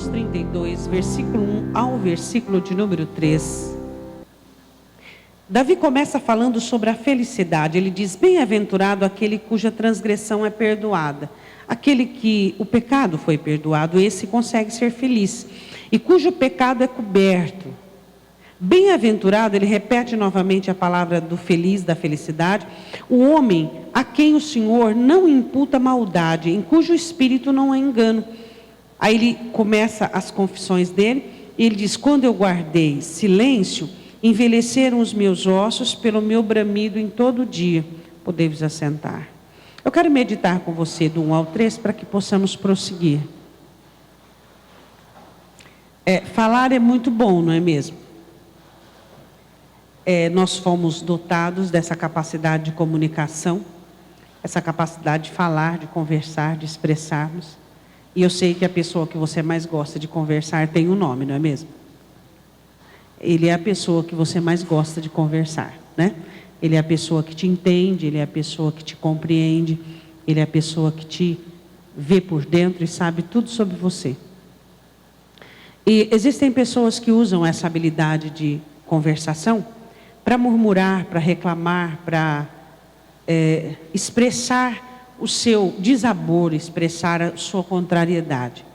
Salmos 32, versículo 1 ao versículo de número 3. Davi começa falando sobre a felicidade. Ele diz: bem-aventurado aquele cuja transgressão é perdoada. Aquele que o pecado foi perdoado, esse consegue ser feliz. E cujo pecado é coberto. Bem-aventurado, ele repete novamente a palavra do feliz, da felicidade. O homem a quem o Senhor não imputa maldade, em cujo espírito não há engano. Aí ele começa as confissões dele, e ele diz: quando eu guardei silêncio, envelheceram os meus ossos pelo meu bramido em todo dia. Podei-vos assentar. Eu quero meditar com você do 1 ao 3 para que possamos prosseguir. Falar é muito bom, não é mesmo? Nós fomos dotados dessa capacidade de comunicação, essa capacidade de falar, de conversar, de expressarmos. E eu sei que a pessoa que você mais gosta de conversar tem um nome, não é mesmo? Ele é a pessoa que você mais gosta de conversar, né? Ele é a pessoa que te entende, ele é a pessoa que te compreende, ele é a pessoa que te vê por dentro e sabe tudo sobre você. E existem pessoas que usam essa habilidade de conversação para murmurar, para reclamar, para expressar o seu desaboro, expressar a sua contrariedade.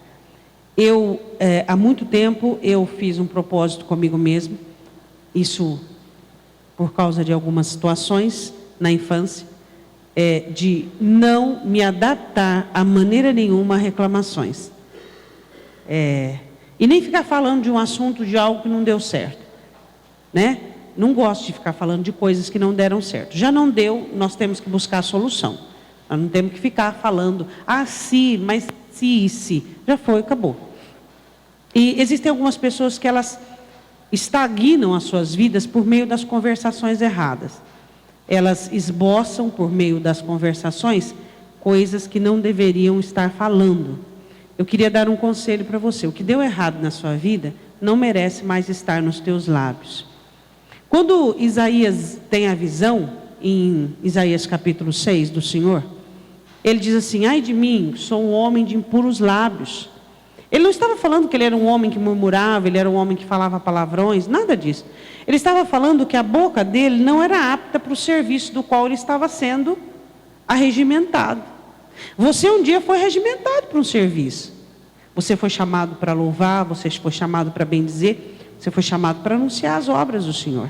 Há muito tempo, eu fiz um propósito comigo mesmo, isso por causa de algumas situações na infância, de não me adaptar a maneira nenhuma a reclamações. E nem ficar falando de um assunto, de algo que não deu certo, né? Não gosto de ficar falando de coisas que não deram certo. Já não deu, nós temos que buscar a solução. Nós não temos que ficar falando, se, mas se. Já foi, acabou. E existem algumas pessoas que elas estagnam as suas vidas por meio das conversações erradas. Elas esboçam por meio das conversações coisas que não deveriam estar falando. Eu queria dar um conselho para você. O que deu errado na sua vida não merece mais estar nos teus lábios. Quando Isaías tem a visão, em Isaías capítulo 6 do Senhor, ele diz assim: ai de mim, sou um homem de impuros lábios. Ele não estava falando que ele era um homem que murmurava, ele era um homem que falava palavrões, nada disso. Ele estava falando que a boca dele não era apta para o serviço do qual ele estava sendo arregimentado. Você um dia foi regimentado para um serviço. Você foi chamado para louvar, você foi chamado para bendizer, você foi chamado para anunciar as obras do Senhor.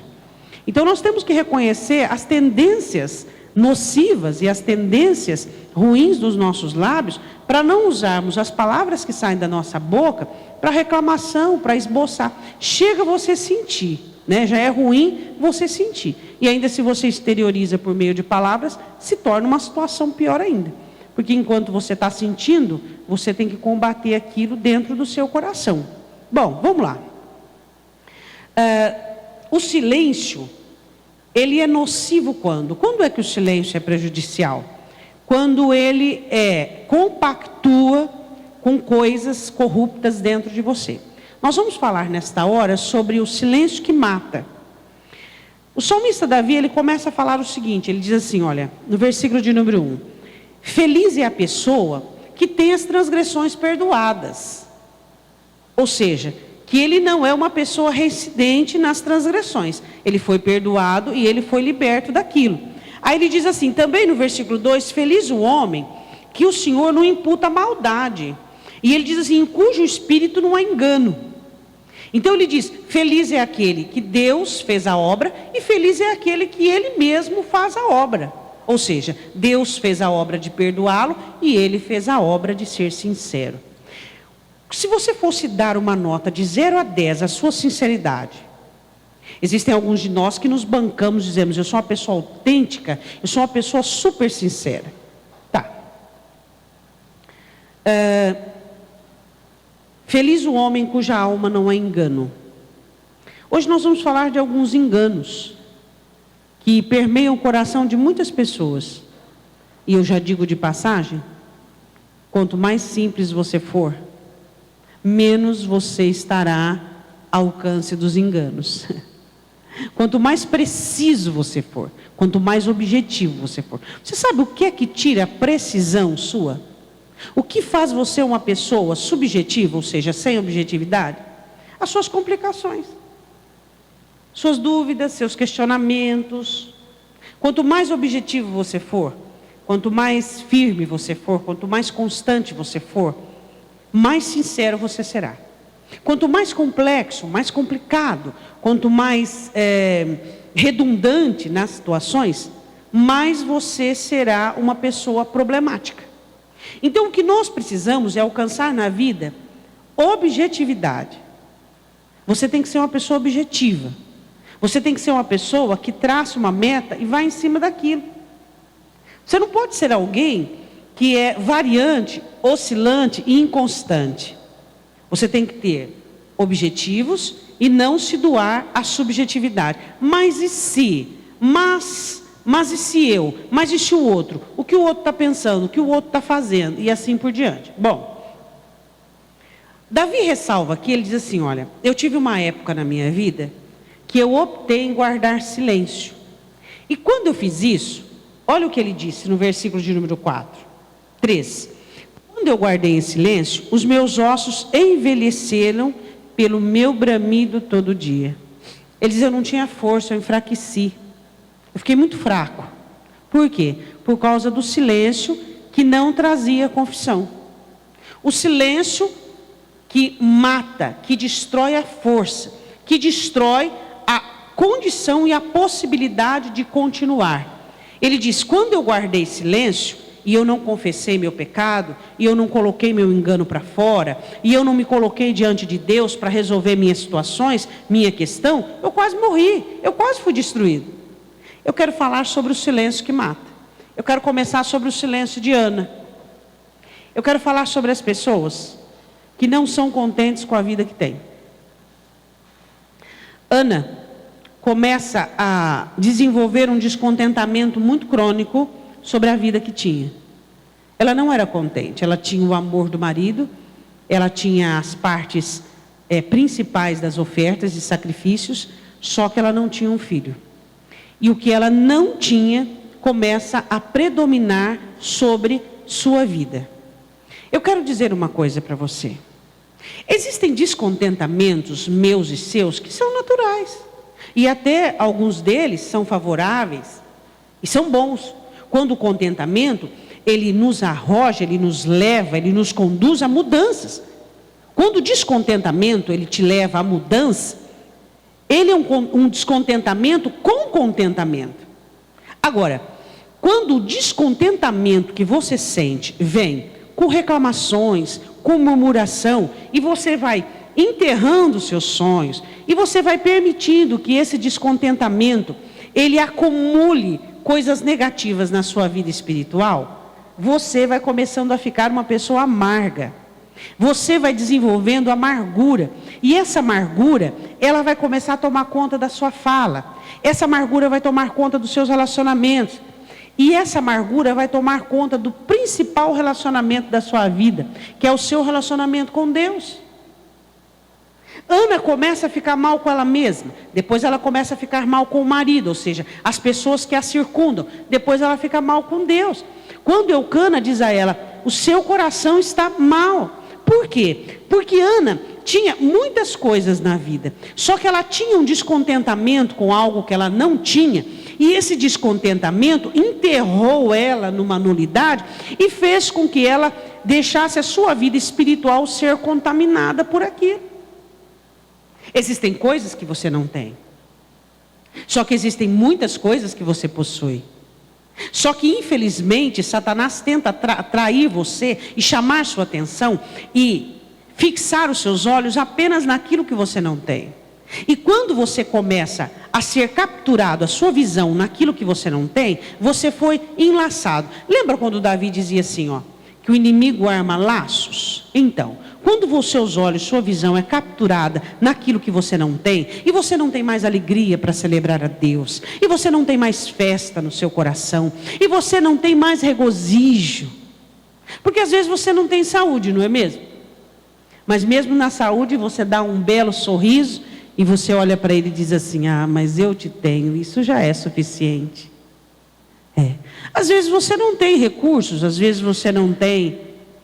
Então nós temos que reconhecer as tendências nocivas e as tendências ruins dos nossos lábios, para não usarmos as palavras que saem da nossa boca para reclamação, para esboçar. Chega você sentir, né? Já é ruim você sentir. E ainda se você exterioriza por meio de palavras, se torna uma situação pior ainda. Porque enquanto você está sentindo, você tem que combater aquilo dentro do seu coração. Bom, vamos lá. O silêncio, ele é nocivo quando? Quando é que o silêncio é prejudicial? Quando ele compactua com coisas corruptas dentro de você. Nós vamos falar nesta hora sobre o silêncio que mata. O salmista Davi, ele começa a falar o seguinte, ele diz assim, olha, no versículo de número 1, feliz é a pessoa que tem as transgressões perdoadas. Ou seja, que ele não é uma pessoa reincidente nas transgressões. Ele foi perdoado e ele foi liberto daquilo. Aí ele diz assim, também no versículo 2, feliz o homem que o Senhor não imputa maldade. E ele diz assim, em cujo espírito não há engano. Então ele diz, feliz é aquele que Deus fez a obra e feliz é aquele que ele mesmo faz a obra. Ou seja, Deus fez a obra de perdoá-lo e ele fez a obra de ser sincero. Se você fosse dar uma nota de 0 a 10, a sua sinceridade, existem alguns de nós que nos bancamos, dizemos, eu sou uma pessoa autêntica, eu sou uma pessoa super sincera. Tá. Feliz o homem cuja alma não há engano. Hoje nós vamos falar de alguns enganos que permeiam o coração de muitas pessoas. E eu já digo de passagem, quanto mais simples você for, menos você estará ao alcance dos enganos. Quanto mais preciso você for, quanto mais objetivo você for. Você sabe o que é que tira a precisão sua? O que faz você uma pessoa subjetiva, ou seja, sem objetividade? As suas complicações, suas dúvidas, seus questionamentos. Quanto mais objetivo você for, quanto mais firme você for, quanto mais constante você for, mais sincero você será. Quanto mais complexo, mais complicado, quanto mais redundante nas situações, mais você será uma pessoa problemática. Então, o que nós precisamos é alcançar na vida objetividade. Você tem que ser uma pessoa objetiva. Você tem que ser uma pessoa que traça uma meta e vai em cima daquilo. Você não pode ser alguém que é variante, oscilante e inconstante. Você tem que ter objetivos e não se doar à subjetividade. Mas e se? Mas e se eu? Mas e se o outro? O que o outro está pensando? O que o outro está fazendo? E assim por diante. Bom, Davi ressalva aqui, ele diz assim, olha, eu tive uma época na minha vida que eu optei em guardar silêncio. E quando eu fiz isso, olha o que ele disse no versículo de número 3. Quando eu guardei em silêncio, os meus ossos envelheceram pelo meu bramido todo dia. Ele diz, eu não tinha força, eu enfraqueci. Eu fiquei muito fraco. Por quê? Por causa do silêncio que não trazia confissão. O silêncio que mata, que destrói a força, que destrói a condição e a possibilidade de continuar. Ele diz, quando eu guardei silêncio, e eu não confessei meu pecado, e eu não coloquei meu engano para fora, e eu não me coloquei diante de Deus para resolver minhas situações, minha questão, eu quase morri, eu quase fui destruído. Eu quero falar sobre o silêncio que mata. Eu quero começar sobre o silêncio de Ana. Eu quero falar sobre as pessoas que não são contentes com a vida que têm. Ana começa a desenvolver um descontentamento muito crônico sobre a vida que tinha. Ela não era contente, ela tinha o amor do marido, ela tinha as partes principais das ofertas e sacrifícios, só que ela não tinha um filho. E o que ela não tinha começa a predominar sobre sua vida. Eu quero dizer uma coisa para você. Existem descontentamentos meus e seus que são naturais. E até alguns deles são favoráveis e são bons. Quando o contentamento, ele nos arroja, ele nos leva, ele nos conduz a mudanças. Quando o descontentamento, ele te leva à mudança, ele é um descontentamento com contentamento. Agora, quando o descontentamento que você sente vem com reclamações, com murmuração, e você vai enterrando os seus sonhos, e você vai permitindo que esse descontentamento, ele acumule coisas negativas na sua vida espiritual, você vai começando a ficar uma pessoa amarga. Você vai desenvolvendo amargura. E essa amargura, ela vai começar a tomar conta da sua fala. Essa amargura vai tomar conta dos seus relacionamentos. E essa amargura vai tomar conta do principal relacionamento da sua vida, que é o seu relacionamento com Deus. Ana começa a ficar mal com ela mesma. Depois ela começa a ficar mal com o marido, ou seja, as pessoas que a circundam. Depois ela fica mal com Deus. Quando Eucana diz a ela, o seu coração está mal. Por quê? Porque Ana tinha muitas coisas na vida, só que ela tinha um descontentamento com algo que ela não tinha, e esse descontentamento enterrou ela numa nulidade e fez com que ela deixasse a sua vida espiritual ser contaminada por aquilo. Existem coisas que você não tem, só que existem muitas coisas que você possui. Só que infelizmente Satanás tenta atrair você e chamar sua atenção e fixar os seus olhos apenas naquilo que você não tem. E quando você começa a ser capturado, a sua visão naquilo que você não tem, você foi enlaçado. Lembra quando Davi dizia assim, que o inimigo arma laços? Então, quando os seus olhos, sua visão é capturada naquilo que você não tem, e você não tem mais alegria para celebrar a Deus, e você não tem mais festa no seu coração, e você não tem mais regozijo, porque às vezes você não tem saúde, não é mesmo? Mas mesmo na saúde você dá um belo sorriso, e você olha para ele e diz assim, mas eu te tenho, isso já é suficiente. Às vezes você não tem recursos, às vezes você não tem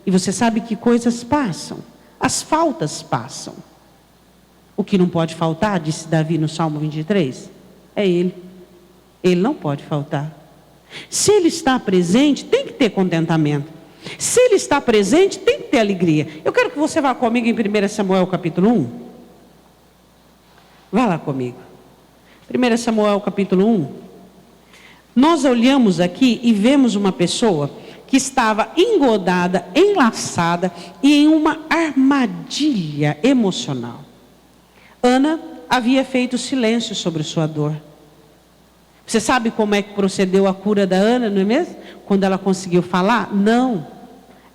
E você sabe que coisas passam, as faltas passam. O que não pode faltar, disse Davi no Salmo 23, é Ele. Ele não pode faltar. Se Ele está presente, tem que ter contentamento. Se Ele está presente, tem que ter alegria. Eu quero que você vá comigo em 1 Samuel capítulo 1. Vá lá comigo. 1 Samuel capítulo 1. Nós olhamos aqui e vemos uma pessoa que estava engodada, enlaçada e em uma armadilha emocional. Ana havia feito silêncio sobre sua dor. Você sabe como é que procedeu a cura da Ana, não é mesmo? Quando ela conseguiu falar? Não.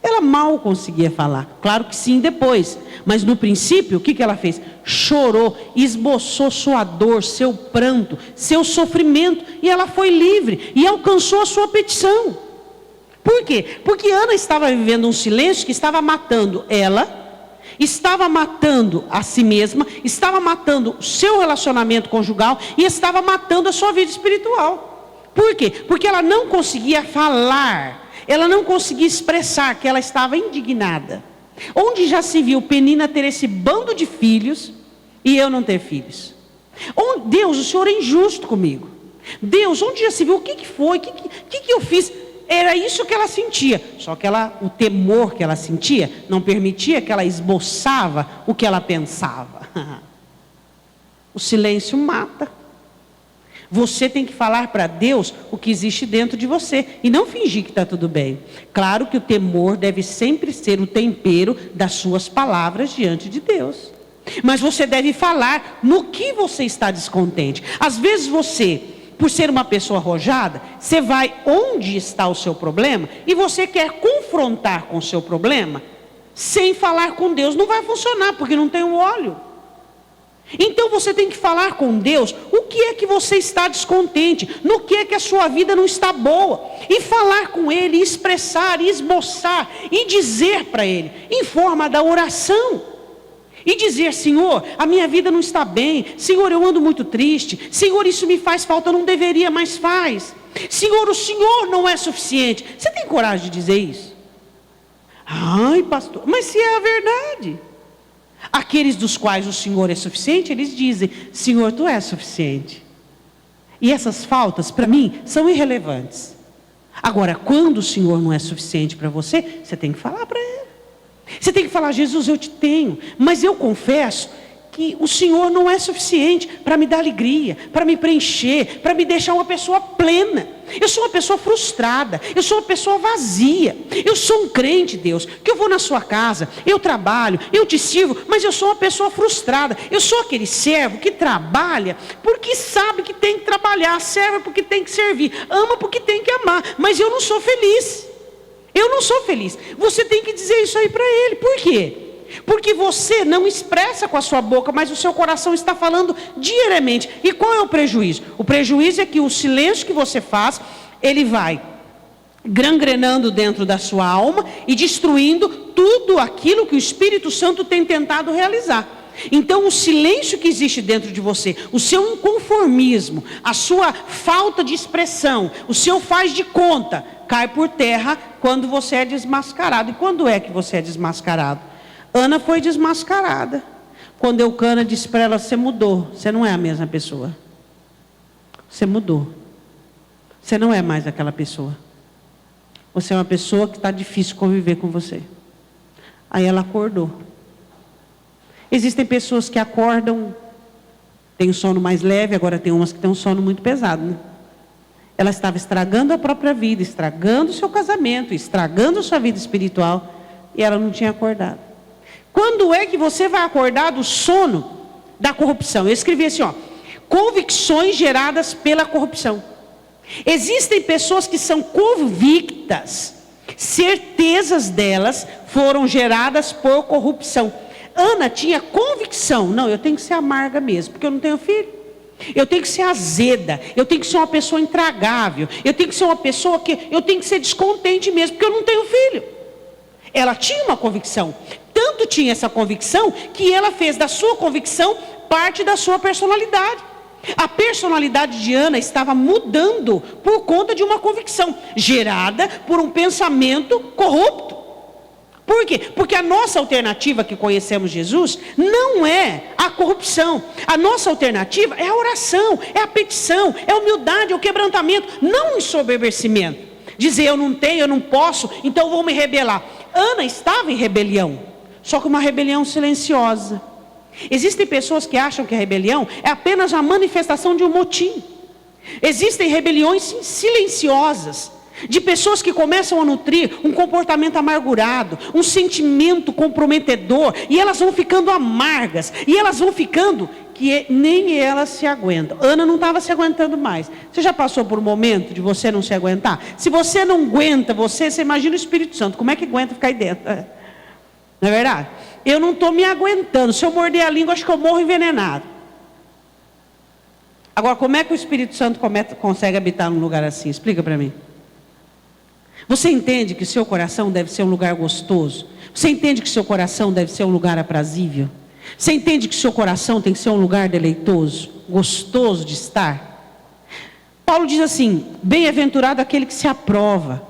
Ela mal conseguia falar. Claro que sim depois. Mas no princípio, o que ela fez? Chorou, esboçou sua dor, seu pranto, seu sofrimento. E ela foi livre e alcançou a sua petição. Por quê? Porque Ana estava vivendo um silêncio que estava matando ela, estava matando a si mesma, estava matando o seu relacionamento conjugal e estava matando a sua vida espiritual. Por quê? Porque ela não conseguia falar, ela não conseguia expressar que ela estava indignada. Onde já se viu Penina ter esse bando de filhos e eu não ter filhos? Deus, o Senhor é injusto comigo. Deus, onde já se viu? O que foi? O que eu fiz? Era isso que ela sentia, só que o temor que ela sentia não permitia que ela esboçava o que ela pensava. O silêncio mata. Você tem que falar para Deus o que existe dentro de você e não fingir que está tudo bem. Claro que o temor deve sempre ser o tempero das suas palavras diante de Deus. Mas você deve falar no que você está descontente. Às vezes você, por ser uma pessoa arrojada, você vai onde está o seu problema e você quer confrontar com o seu problema sem falar com Deus. Não vai funcionar porque não tem o óleo. Então você tem que falar com Deus o que é que você está descontente, no que é que a sua vida não está boa, e falar com Ele, expressar, esboçar e dizer para Ele, em forma da oração. E dizer: Senhor, a minha vida não está bem. Senhor, eu ando muito triste. Senhor, isso me faz falta, eu não deveria, mas faz. Senhor, o Senhor não é suficiente. Você tem coragem de dizer isso? Ai, pastor, mas se é a verdade. Aqueles dos quais o Senhor é suficiente, eles dizem: Senhor, Tu és suficiente. E essas faltas, para mim, são irrelevantes. Agora, quando o Senhor não é suficiente para você, você tem que falar para Ele. Você tem que falar: Jesus, eu te tenho, mas eu confesso que o Senhor não é suficiente para me dar alegria, para me preencher, para me deixar uma pessoa plena. Eu sou uma pessoa frustrada, eu sou uma pessoa vazia. Eu sou um crente, Deus, que eu vou na sua casa, eu trabalho, eu te sirvo, mas eu sou uma pessoa frustrada. Eu sou aquele servo que trabalha porque sabe que tem que trabalhar, serve porque tem que servir, ama porque tem que amar, mas eu não sou feliz. Eu não sou feliz. Você tem que dizer isso aí para Ele. Por quê? Porque você não expressa com a sua boca, mas o seu coração está falando diariamente. E qual é o prejuízo? O prejuízo é que o silêncio que você faz, ele vai gangrenando dentro da sua alma e destruindo tudo aquilo que o Espírito Santo tem tentado realizar. Então o silêncio que existe dentro de você, o seu inconformismo, a sua falta de expressão, o seu faz de conta, cai por terra quando você é desmascarado. E quando é que você é desmascarado? Ana foi desmascarada. Quando Eucana disse para ela: você mudou, você não é a mesma pessoa. Você mudou. Você não é mais aquela pessoa. Você é uma pessoa que está difícil conviver com você. Aí ela acordou. Existem pessoas que acordam, têm um sono mais leve, agora tem umas que têm um sono muito pesado, né? Ela estava estragando a própria vida, estragando o seu casamento, estragando a sua vida espiritual, e ela não tinha acordado. Quando é que você vai acordar do sono da corrupção? Eu escrevi assim, convicções geradas pela corrupção. Existem pessoas que são convictas, certezas delas foram geradas por corrupção. Ana tinha convicção: não, eu tenho que ser amarga mesmo, porque eu não tenho filho. Eu tenho que ser azeda, eu tenho que ser uma pessoa intragável, eu tenho que ser uma pessoa que eu tenho que ser descontente mesmo, porque eu não tenho filho. Ela tinha uma convicção, tanto tinha essa convicção que ela fez da sua convicção parte da sua personalidade. A personalidade de Ana estava mudando por conta de uma convicção gerada por um pensamento corrupto. Por quê? Porque a nossa alternativa que conhecemos Jesus não é a corrupção. A nossa alternativa é a oração, é a petição, é a humildade, é o quebrantamento, não o ensoberbecimento. Dizer eu não tenho, eu não posso, então eu vou me rebelar. Ana estava em rebelião, só que uma rebelião silenciosa. Existem pessoas que acham que a rebelião é apenas a manifestação de um motim. Existem rebeliões silenciosas, de pessoas que começam a nutrir um comportamento amargurado, um sentimento comprometedor, e elas vão ficando amargas, e elas vão ficando que nem elas se aguentam. Ana não estava se aguentando mais. Você já passou por um momento de você não se aguentar? Se você não aguenta, você imagina o Espírito Santo, como é que aguenta ficar aí dentro? Não é verdade? Eu não estou me aguentando, se eu morder a língua, acho que eu morro envenenado. Agora, como é que o Espírito Santo consegue habitar num lugar assim? Explica para mim. Você entende que o seu coração deve ser um lugar gostoso? Você entende que o seu coração deve ser um lugar aprazível? Você entende que o seu coração tem que ser um lugar deleitoso, gostoso de estar? Paulo diz assim: bem-aventurado aquele que se aprova.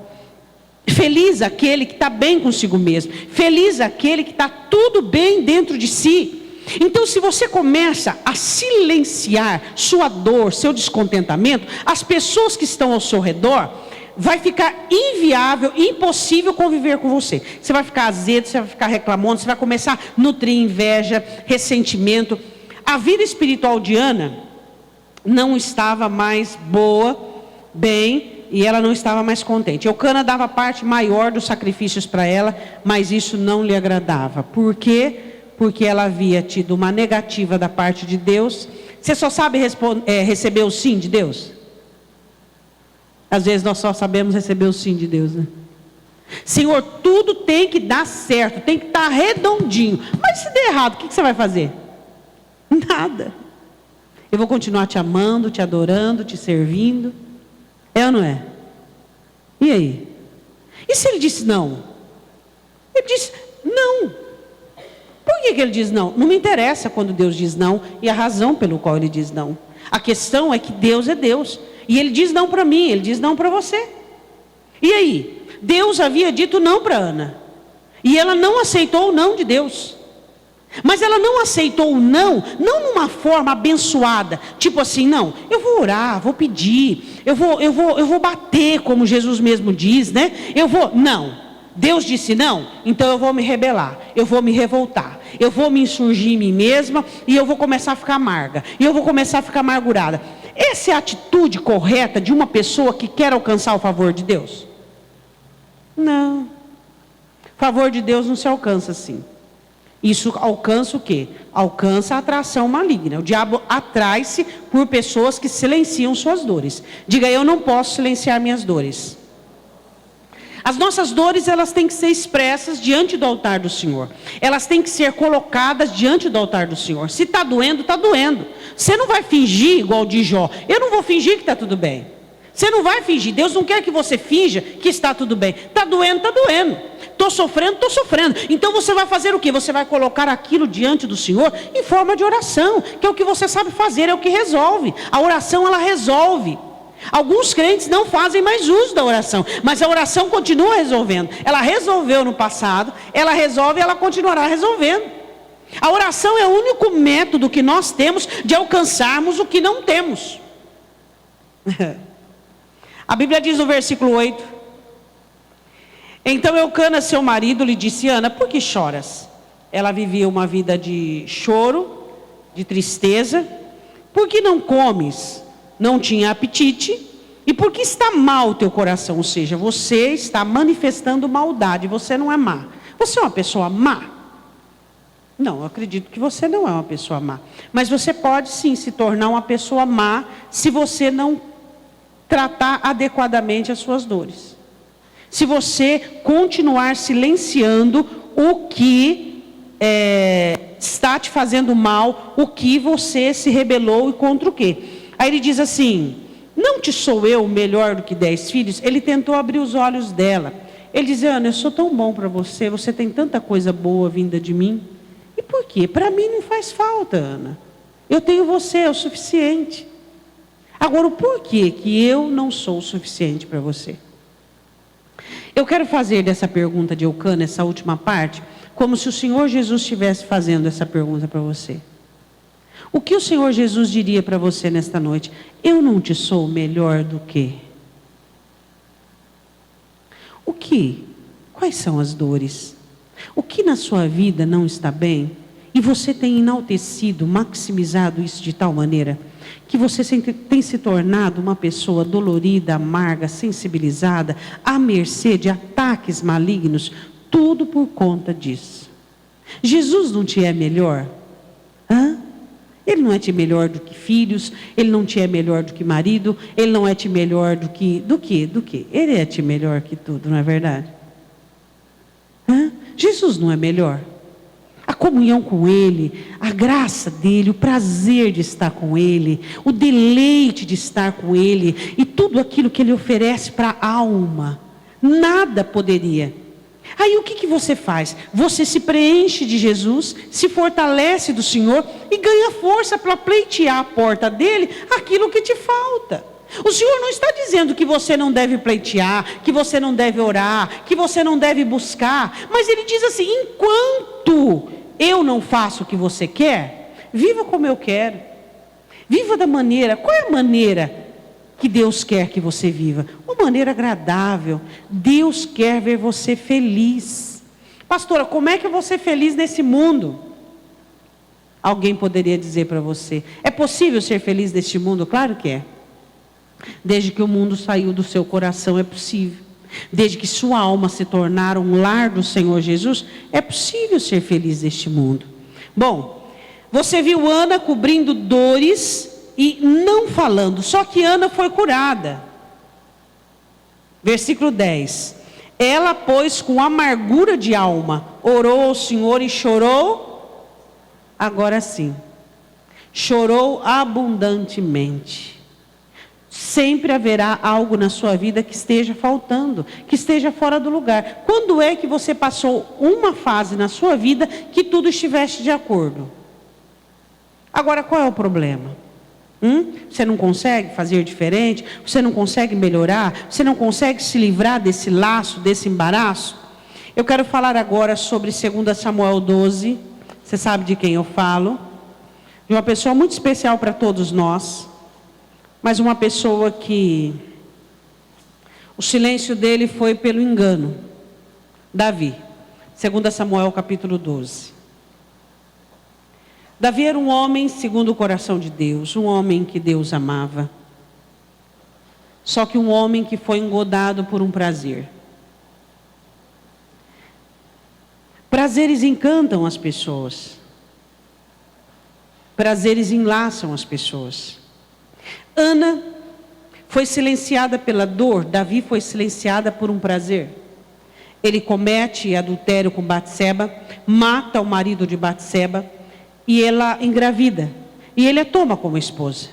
Feliz aquele que está bem consigo mesmo. Feliz aquele que está tudo bem dentro de si. Então, se você começa a silenciar sua dor, seu descontentamento, as pessoas que estão ao seu redor, vai ficar inviável, impossível conviver com você. Você vai ficar azedo, você vai ficar reclamando, você vai começar a nutrir inveja, ressentimento. A vida espiritual de Ana não estava mais boa, bem, e ela não estava mais contente. Eucana dava parte maior dos sacrifícios para ela, mas isso não lhe agradava. Por quê? Porque ela havia tido uma negativa da parte de Deus. Você só sabe receber o sim de Deus? Às vezes nós só sabemos receber o sim de Deus, né? Senhor, tudo tem que dar certo, tem que estar redondinho. Mas se der errado, o que você vai fazer? Nada. Eu vou continuar te amando, te adorando, te servindo. É ou não é? E aí? E se ele disse não? Ele disse não. Por que ele diz não? Não me interessa quando Deus diz não e a razão pelo qual ele diz não. A questão é que Deus é Deus. E ele diz não para mim, ele diz não para você. E aí? Deus havia dito não para Ana. E ela não aceitou o não de Deus. Mas ela não aceitou o não numa forma abençoada. Tipo assim, não, eu vou orar, vou pedir, eu vou bater, como Jesus mesmo diz, né? Não. Deus disse não, então eu vou me rebelar, eu vou me revoltar, eu vou me insurgir em mim mesma e eu vou começar a ficar amarga, e eu vou começar a ficar amargurada. Essa é a atitude correta de uma pessoa que quer alcançar o favor de Deus? Não. O favor de Deus não se alcança assim. Isso alcança o quê? Alcança a atração maligna. O diabo atrai-se por pessoas que silenciam suas dores. Diga, eu não posso silenciar minhas dores. As nossas dores, elas têm que ser expressas diante do altar do Senhor. Elas têm que ser colocadas diante do altar do Senhor. Se está doendo, está doendo. Você não vai fingir igual de Jó. Eu não vou fingir que está tudo bem. Você não vai fingir. Deus não quer que você finja que está tudo bem. Está doendo, está doendo. Estou sofrendo, estou sofrendo. Então você vai fazer o quê? Você vai colocar aquilo diante do Senhor em forma de oração. Que é o que você sabe fazer, é o que resolve. A oração, ela resolve. Alguns crentes não fazem mais uso da oração, mas a oração continua resolvendo. Ela resolveu no passado, ela resolve e ela continuará resolvendo. A oração é o único método que nós temos de alcançarmos o que não temos. A Bíblia diz no versículo 8: então Eucana, seu marido, lhe disse: Ana, por que choras? Ela vivia uma vida de choro, de tristeza. Por que não comes? Não tinha apetite. E por que está mal o teu coração? Ou seja, você está manifestando maldade. Você não é má. Você é uma pessoa má? Não, eu acredito que você não é uma pessoa má. Mas você pode sim se tornar uma pessoa má se você não tratar adequadamente as suas dores. Se você continuar silenciando o que está te fazendo mal, o que você se rebelou e contra o quê? Aí ele diz assim: não te sou eu melhor do que 10 filhos? Ele tentou abrir os olhos dela. Ele diz: Ana, eu sou tão bom para você, você tem tanta coisa boa vinda de mim. E por quê? Para mim não faz falta, Ana. Eu tenho você, é o suficiente. Agora, o porquê que eu não sou o suficiente para você? Eu quero fazer dessa pergunta de Eucana, essa última parte, como se o Senhor Jesus estivesse fazendo essa pergunta para você. O que o Senhor Jesus diria para você nesta noite? Eu não te sou melhor do que? O que? Quais são as dores? O que na sua vida não está bem? E você tem enaltecido, maximizado isso de tal maneira que você tem se tornado uma pessoa dolorida, amarga, sensibilizada, à mercê de ataques malignos, tudo por conta disso. Jesus não te é melhor? Ele não é te melhor do que filhos, ele não te é melhor do que marido, ele não é te melhor do que? Ele é te melhor que tudo, não é verdade? Jesus não é melhor? A comunhão com Ele, a graça dEle, o prazer de estar com Ele, o deleite de estar com Ele e tudo aquilo que Ele oferece para a alma, nada poderia. Aí o que você faz? Você se preenche de Jesus, se fortalece do Senhor e ganha força para pleitear a porta dEle aquilo que te falta. O Senhor não está dizendo que você não deve pleitear, que você não deve orar, que você não deve buscar, mas Ele diz assim: enquanto eu não faço o que você quer, viva como eu quero, viva da maneira. Qual é a maneira que Deus quer que você viva? Uma maneira agradável. Deus quer ver você feliz. Pastora, como é que eu vou ser feliz nesse mundo? Alguém poderia dizer para você: é possível ser feliz neste mundo? Claro que é. Desde que o mundo saiu do seu coração, é possível. Desde que sua alma se tornar um lar do Senhor Jesus, é possível ser feliz neste mundo. Bom, você viu Ana cobrindo dores e não falando, só que Ana foi curada. Versículo 10. Ela, pois, com amargura de alma, orou ao Senhor e chorou. Agora sim, chorou abundantemente. Sempre haverá algo na sua vida que esteja faltando, que esteja fora do lugar. Quando é que você passou uma fase na sua vida que tudo estivesse de acordo? Agora, qual é o problema? Você não consegue fazer diferente? Você não consegue melhorar? Você não consegue se livrar desse laço, desse embaraço? Eu quero falar agora sobre 2 Samuel 12. Você sabe de quem eu falo? De uma pessoa muito especial para todos nós. Mas uma pessoa que o silêncio dele foi pelo engano. Davi. 2 Samuel capítulo 12. Davi era um homem segundo o coração de Deus. Um homem que Deus amava. Só que um homem que foi engodado por um prazer. Prazeres encantam as pessoas. Prazeres enlaçam as pessoas. Ana foi silenciada pela dor, Davi foi silenciada por um prazer. Ele comete adultério com Batseba, mata o marido de Batseba e ela engravida. E ele a toma como esposa.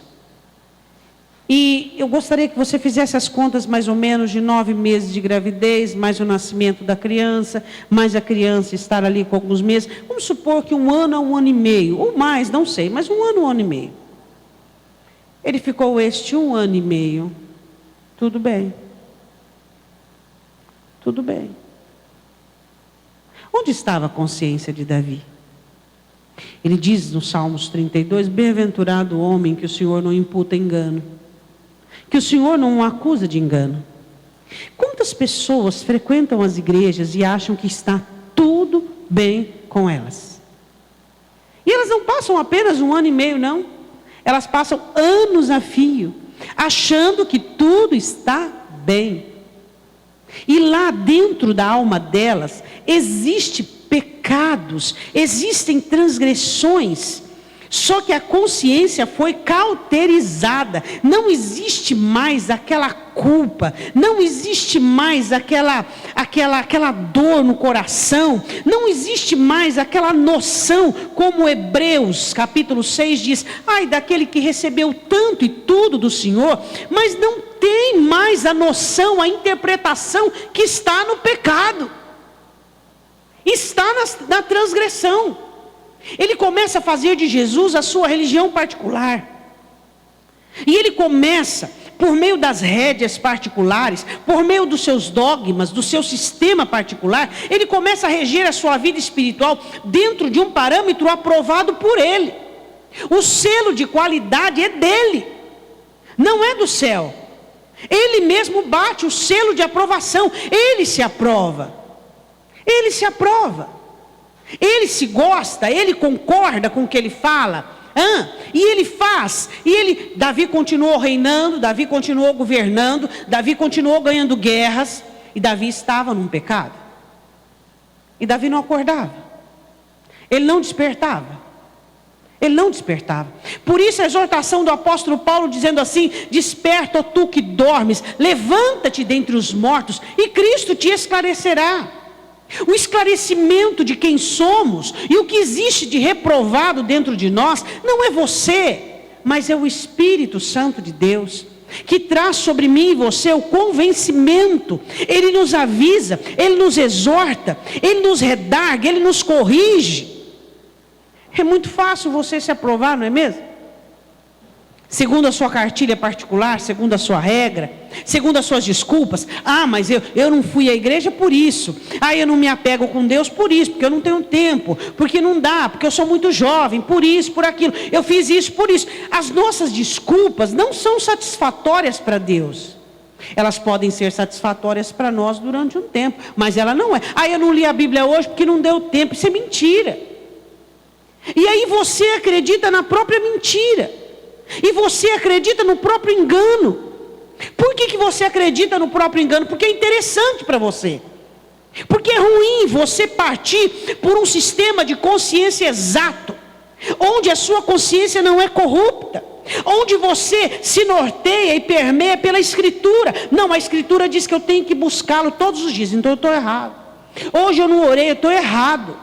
E eu gostaria que você fizesse as contas mais ou menos de 9 meses de gravidez, mais o nascimento da criança, mais a criança estar ali com alguns meses. Vamos supor que 1 ano a 1 ano e meio, ou mais, não sei, mas 1 ano, 1 ano e meio. Ele ficou 1 ano e meio. Tudo bem. Tudo bem. Onde estava a consciência de Davi? Ele diz no Salmos 32, bem-aventurado o homem que o Senhor não imputa engano. Que o Senhor não o acusa de engano. Quantas pessoas frequentam as igrejas e acham que está tudo bem com elas? E elas não passam apenas 1 ano e meio, não. Elas passam anos a fio, achando que tudo está bem. E lá dentro da alma delas, existem pecados, existem transgressões. Só que a consciência foi cauterizada. Não existe mais aquela culpa. Não existe mais aquela dor no coração. Não existe mais aquela noção, como Hebreus capítulo 6 diz: ai daquele que recebeu tanto e tudo do Senhor, mas não tem mais a noção, a interpretação que está no pecado. Está na transgressão. Ele começa a fazer de Jesus a sua religião particular. E ele começa por meio das rédeas particulares, por meio dos seus dogmas, do seu sistema particular, ele começa a reger a sua vida espiritual dentro de um parâmetro aprovado por ele. O selo de qualidade é dele, não é do céu. Ele mesmo bate o selo de aprovação, ele se aprova. Ele se aprova. Ele se gosta, ele concorda com o que ele fala. E ele faz, Davi continuou reinando, Davi continuou governando, Davi continuou ganhando guerras, e Davi estava num pecado. E Davi não acordava, ele não despertava. Por isso a exortação do apóstolo Paulo dizendo assim: desperta, ó tu que dormes, levanta-te dentre os mortos, e Cristo te esclarecerá. O esclarecimento de quem somos e o que existe de reprovado dentro de nós não é você, mas é o Espírito Santo de Deus, que traz sobre mim e você o convencimento. Ele nos avisa, ele nos exorta, ele nos redarga, ele nos corrige. É muito fácil você se aprovar, não é mesmo? Segundo a sua cartilha particular, segundo a sua regra, segundo as suas desculpas. Mas eu não fui à igreja por isso. Eu não me apego com Deus por isso, porque eu não tenho tempo, porque não dá, porque eu sou muito jovem, por isso, por aquilo. Eu fiz isso por isso. As nossas desculpas não são satisfatórias para Deus. Elas podem ser satisfatórias para nós durante um tempo, mas ela não é. Eu não li a Bíblia hoje porque não deu tempo. Isso é mentira. E aí você acredita na própria mentira. E você acredita no próprio engano. Por que você acredita no próprio engano? Porque é interessante para você. Porque é ruim você partir por um sistema de consciência exato, onde a sua consciência não é corrupta, onde você se norteia e permeia pela Escritura. Não, a Escritura diz que eu tenho que buscá-lo todos os dias, então eu estou errado. Hoje eu não orei, eu estou errado.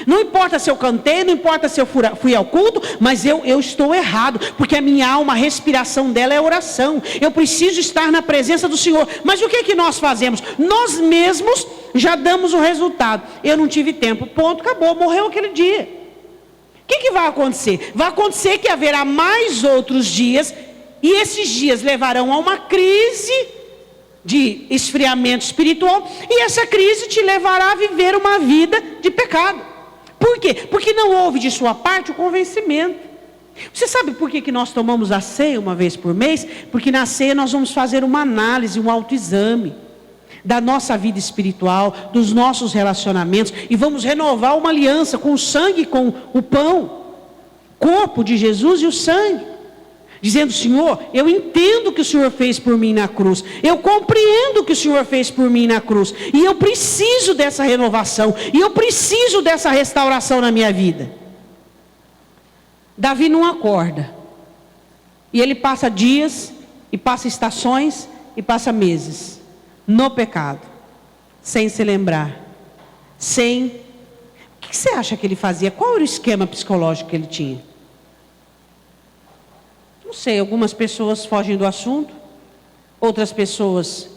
Não importa se eu cantei, não importa se eu fui ao culto, mas eu estou errado, porque a minha alma, a respiração dela é oração. Eu preciso estar na presença do Senhor. Mas o que nós fazemos? Nós mesmos já damos o resultado. Eu não tive tempo, ponto, acabou, morreu aquele dia. O que vai acontecer? Vai acontecer que haverá mais outros dias, e esses dias levarão a uma crise de esfriamento espiritual, e essa crise te levará a viver uma vida de pecado. Por quê? Porque não houve de sua parte o convencimento. Você sabe por que nós tomamos a ceia uma vez por mês? Porque na ceia nós vamos fazer uma análise, um autoexame da nossa vida espiritual, dos nossos relacionamentos, e vamos renovar uma aliança com o sangue, com o pão, corpo de Jesus e o sangue, dizendo: Senhor, eu entendo o que o Senhor fez por mim na cruz, eu compreendo o que o Senhor fez por mim na cruz, e eu preciso dessa renovação, e eu preciso dessa restauração na minha vida. Davi não acorda, e ele passa dias, e passa estações, e passa meses, no pecado, sem se lembrar, o que você acha que ele fazia? Qual era o esquema psicológico que ele tinha? Não sei, algumas pessoas fogem do assunto, outras pessoas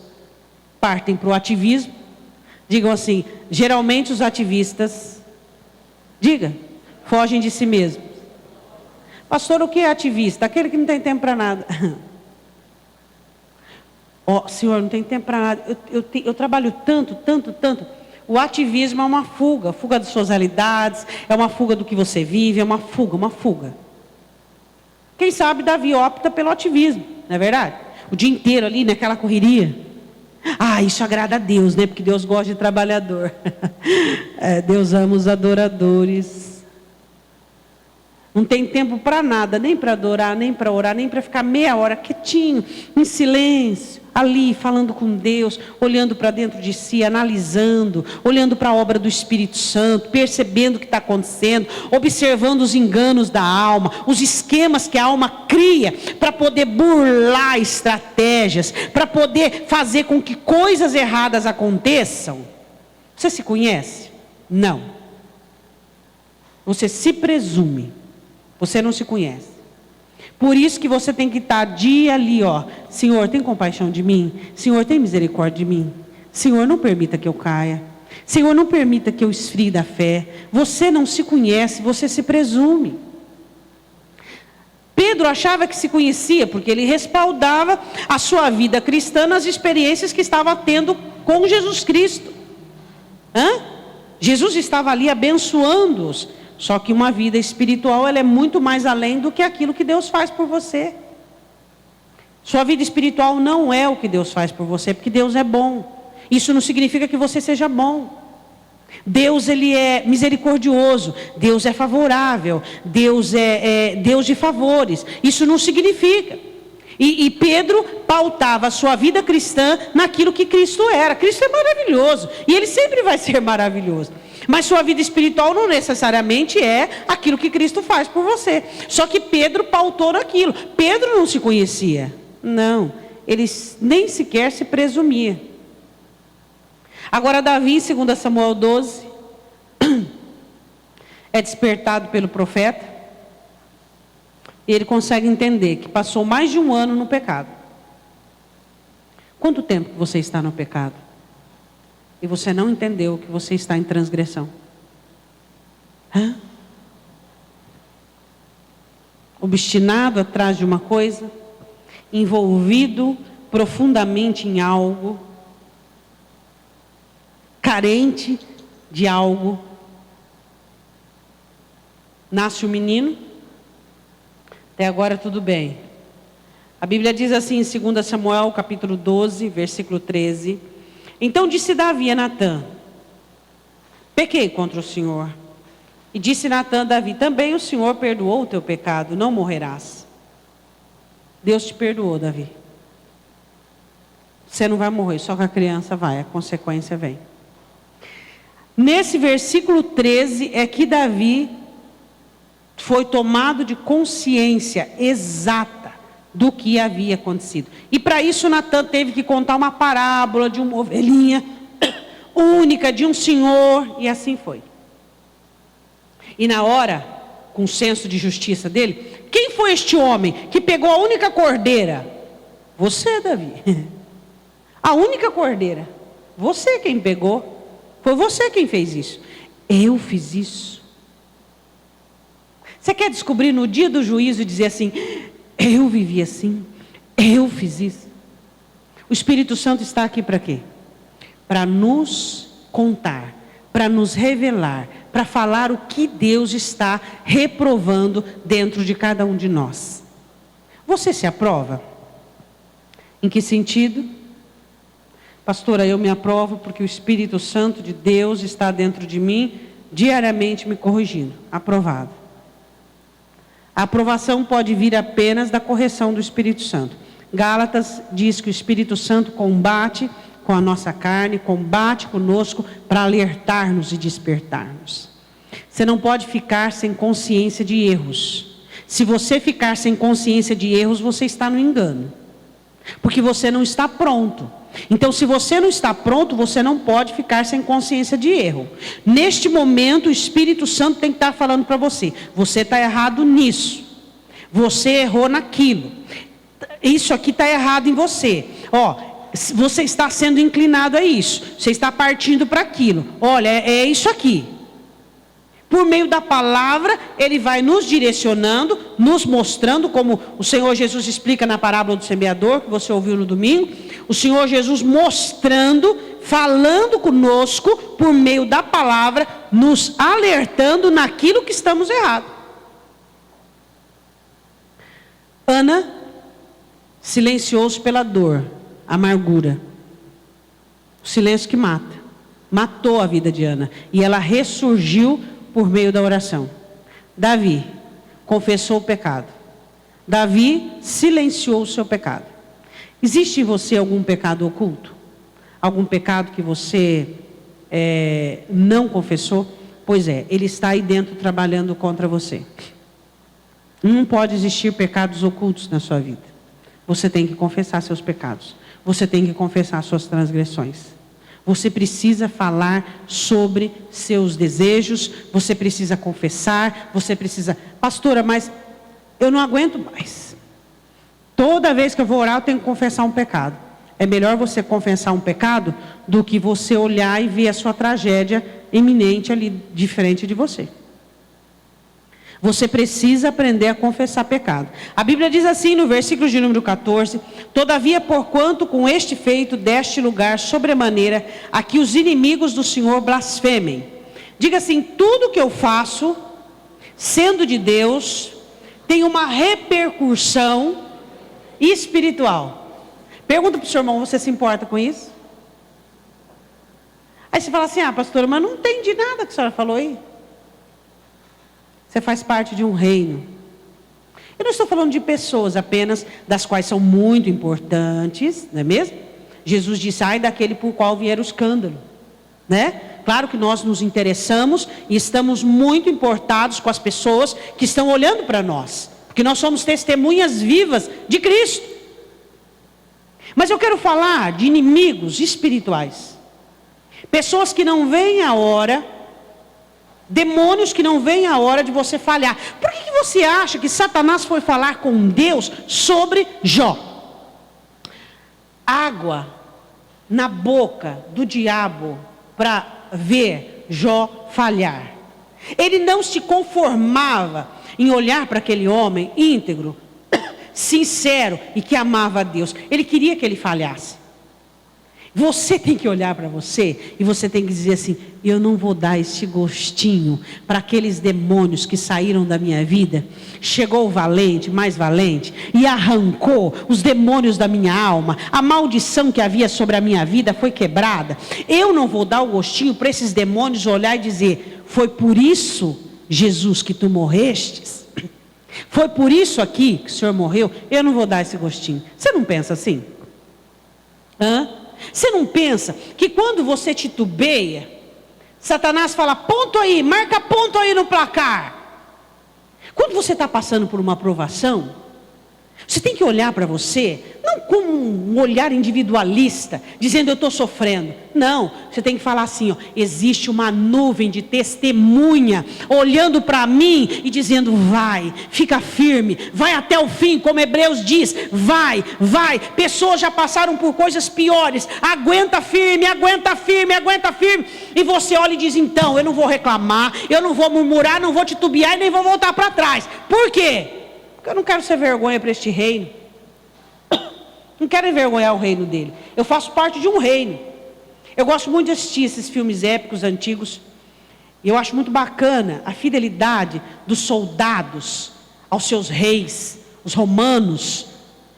partem para o ativismo. Digam assim, geralmente os ativistas, fogem de si mesmos. Pastor, o que é ativista? Aquele que não tem tempo para nada. Senhor, não tem tempo para nada. Eu trabalho tanto. O ativismo é uma fuga das suas realidades, é uma fuga do que você vive, é uma fuga. Quem sabe Davi opta pelo ativismo, não é verdade? O dia inteiro ali naquela correria. Isso agrada a Deus, né? Porque Deus gosta de trabalhador. Deus ama os adoradores. Não tem tempo para nada, nem para adorar, nem para orar, nem para ficar meia hora quietinho, em silêncio, ali falando com Deus, olhando para dentro de si, analisando, olhando para a obra do Espírito Santo, percebendo o que está acontecendo, observando os enganos da alma, os esquemas que a alma cria para poder burlar estratégias, para poder fazer com que coisas erradas aconteçam. Você se conhece? Não. Você se presume. Você não se conhece. Por isso que você tem que estar dia ali, Senhor, tem compaixão de mim? Senhor, tem misericórdia de mim? Senhor, não permita que eu caia. Senhor, não permita que eu esfrie da fé. Você não se conhece, você se presume. Pedro achava que se conhecia, porque ele respaldava a sua vida cristã nas experiências que estava tendo com Jesus Cristo. Jesus estava ali abençoando-os. Só que uma vida espiritual, ela é muito mais além do que aquilo que Deus faz por você. Sua vida espiritual não é o que Deus faz por você, porque Deus é bom. Isso não significa que você seja bom. Deus, ele é misericordioso, Deus é favorável, Deus é Deus de favores. Isso não significa. E Pedro pautava a sua vida cristã naquilo que Cristo era. Cristo é maravilhoso, e Ele sempre vai ser maravilhoso. Mas sua vida espiritual não necessariamente é aquilo que Cristo faz por você. Só que Pedro pautou naquilo. Pedro não se conhecia. Não, ele nem sequer se presumia. Agora Davi, em 2 Samuel 12, é despertado pelo profeta. E ele consegue entender que passou mais de um ano no pecado. Quanto tempo você está no pecado? E você não entendeu que você está em transgressão? Obstinado atrás de uma coisa, envolvido profundamente em algo, carente de algo. Nasce o menino, até agora tudo bem. A Bíblia diz assim em 2 Samuel capítulo 12, versículo 13: Então disse Davi a Natã: Pequei contra o Senhor. E disse Natã a Davi: Também o Senhor perdoou o teu pecado, não morrerás. Deus te perdoou, Davi. Você não vai morrer, só que a criança vai, a consequência vem. Nesse versículo 13 é que Davi foi tomado de consciência exata do que havia acontecido. E para isso Natã teve que contar uma parábola de uma ovelhinha única, de um senhor, e assim foi. E na hora, com o senso de justiça dele, quem foi este homem que pegou a única cordeira? Você, Davi. A única cordeira. Você quem pegou. Foi você quem fez isso. Eu fiz isso. Você quer descobrir no dia do juízo e dizer assim: eu vivi assim, eu fiz isso? O Espírito Santo está aqui para quê? Para nos contar, para nos revelar, para falar o que Deus está reprovando dentro de cada um de nós. Você se aprova? Em que sentido? Pastora, eu me aprovo porque o Espírito Santo de Deus está dentro de mim, diariamente me corrigindo. Aprovado. A aprovação pode vir apenas da correção do Espírito Santo. Gálatas diz que o Espírito Santo combate com a nossa carne, combate conosco para alertar-nos e despertar-nos. Você não pode ficar sem consciência de erros. Se você ficar sem consciência de erros, você está no engano. Porque você não está pronto. Então, se você não está pronto, você não pode ficar sem consciência de erro. Neste momento, o Espírito Santo tem que estar falando para você: você está errado nisso. Você errou naquilo. Isso aqui está errado em você. Você está sendo inclinado a isso. Você está partindo para aquilo. Olha, é isso aqui. Por meio da palavra, Ele vai nos direcionando, nos mostrando, como o Senhor Jesus explica na parábola do semeador, que você ouviu no domingo. O Senhor Jesus mostrando, falando conosco, por meio da palavra, nos alertando naquilo que estamos errados. Ana silenciou-se pela dor, amargura. O silêncio que mata. Matou a vida de Ana. E ela ressurgiu por meio da oração. Davi confessou o pecado. Davi silenciou o seu pecado. Existe em você algum pecado oculto? Algum pecado que você não confessou? Pois é, ele está aí dentro trabalhando contra você. Não pode existir pecados ocultos na sua vida. Você tem que confessar seus pecados. Você tem que confessar suas transgressões. Você precisa falar sobre seus desejos, você precisa confessar, você precisa... Pastora, mas eu não aguento mais. Toda vez que eu vou orar, eu tenho que confessar um pecado. É melhor você confessar um pecado do que você olhar e ver a sua tragédia iminente ali de frente de você. Você precisa aprender a confessar pecado. A Bíblia diz assim no versículo de número 14: todavia, porquanto com este feito deste lugar sobremaneira, a que os inimigos do Senhor blasfemem. Diga assim: tudo que eu faço, sendo de Deus, tem uma repercussão espiritual. Pergunta para o seu irmão: você se importa com isso? Aí você fala assim: pastora, mas não entendi nada que a senhora falou aí. Você faz parte de um reino. Eu não estou falando de pessoas apenas, das quais são muito importantes, não é mesmo? Jesus disse: ai daquele por qual vier o escândalo, né? Claro que nós nos interessamos e estamos muito importados com as pessoas que estão olhando para nós, porque nós somos testemunhas vivas de Cristo. Mas eu quero falar de inimigos espirituais, pessoas que não veem a hora, demônios que não veem a hora de você falhar. Por que você acha que Satanás foi falar com Deus sobre Jó? Água na boca do diabo para ver Jó falhar. Ele não se conformava em olhar para aquele homem íntegro, sincero e que amava a Deus. Ele queria que ele falhasse. Você tem que olhar para você e você tem que dizer assim: eu não vou dar esse gostinho para aqueles demônios que saíram da minha vida. Chegou o valente, mais valente, e arrancou os demônios da minha alma. A maldição que havia sobre a minha vida foi quebrada. Eu não vou dar o gostinho para esses demônios olhar e dizer: foi por isso, Jesus, que tu morrestes? Foi por isso aqui que o Senhor morreu? Eu não vou dar esse gostinho. Você não pensa assim? Você não pensa que quando você titubeia, Satanás fala: ponto aí, marca ponto aí no placar. Quando você está passando por uma provação, você tem que olhar para você, não como um olhar individualista, dizendo eu estou sofrendo. Não, você tem que falar assim: existe uma nuvem de testemunha olhando para mim e dizendo: vai, fica firme, vai até o fim, como Hebreus diz, vai, vai. Pessoas já passaram por coisas piores, aguenta firme, aguenta firme, aguenta firme. E você olha e diz: então, eu não vou reclamar, eu não vou murmurar, não vou titubear e nem vou voltar para trás. Por quê? Porque eu não quero ser vergonha para este reino. Não quero envergonhar o reino dele. Eu faço parte de um reino. Eu gosto muito de assistir esses filmes épicos antigos. E eu acho muito bacana a fidelidade dos soldados aos seus reis. Os romanos,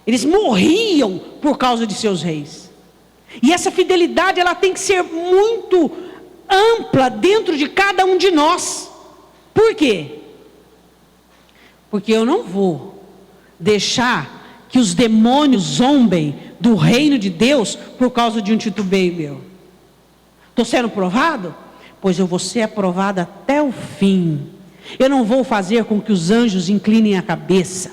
eles morriam por causa de seus reis. E essa fidelidade, ela tem que ser muito ampla dentro de cada um de nós. Por quê? Porque eu não vou deixar que os demônios zombem do reino de Deus por causa de um titubeio meu. Estou sendo provado? Pois eu vou ser aprovado até o fim. Eu não vou fazer com que os anjos inclinem a cabeça.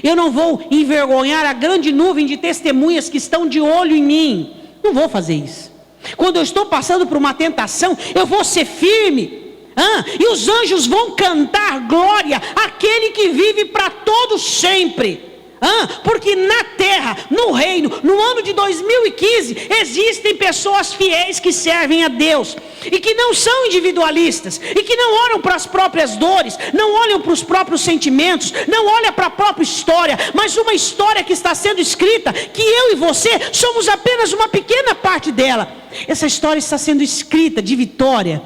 Eu não vou envergonhar a grande nuvem de testemunhas que estão de olho em mim. Não vou fazer isso. Quando eu estou passando por uma tentação, eu vou ser firme. E os anjos vão cantar glória àquele que vive para todos sempre. Porque na terra, no reino, no ano de 2015, existem pessoas fiéis que servem a Deus e que não são individualistas e que não olham para as próprias dores, não olham para os próprios sentimentos, não olham para a própria história, mas uma história que está sendo escrita, que eu e você somos apenas uma pequena parte dela. Essa história está sendo escrita de vitória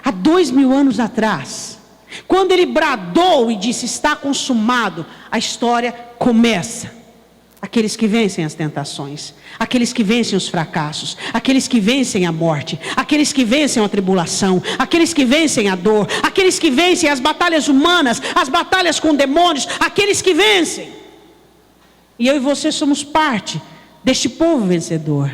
há 2000 anos atrás. Quando ele bradou e disse: está consumado, a história começa. Aqueles que vencem as tentações, aqueles que vencem os fracassos, aqueles que vencem a morte, aqueles que vencem a tribulação, aqueles que vencem a dor, aqueles que vencem as batalhas humanas, as batalhas com demônios, aqueles que vencem. E eu e você somos parte deste povo vencedor.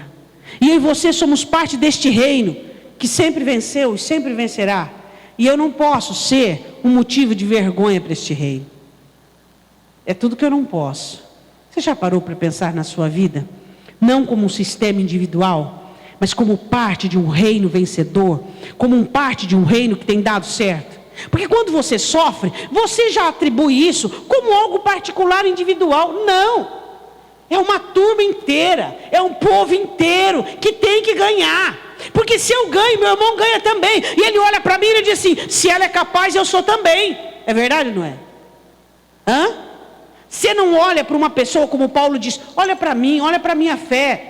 E eu e você somos parte deste reino que sempre venceu e sempre vencerá. E eu não posso ser um motivo de vergonha para este reino. É tudo que eu não posso. Você já parou para pensar na sua vida? Não como um sistema individual, mas como parte de um reino vencedor, como parte de um reino que tem dado certo. Porque quando você sofre, você já atribui isso como algo particular, individual. Não, é uma turma inteira, é um povo inteiro que tem que ganhar. Porque se eu ganho, meu irmão ganha também. E ele olha para mim e diz assim: se ela é capaz, eu sou também. É verdade ou não é? Você não olha para uma pessoa, como Paulo diz, olha para mim, olha para a minha fé.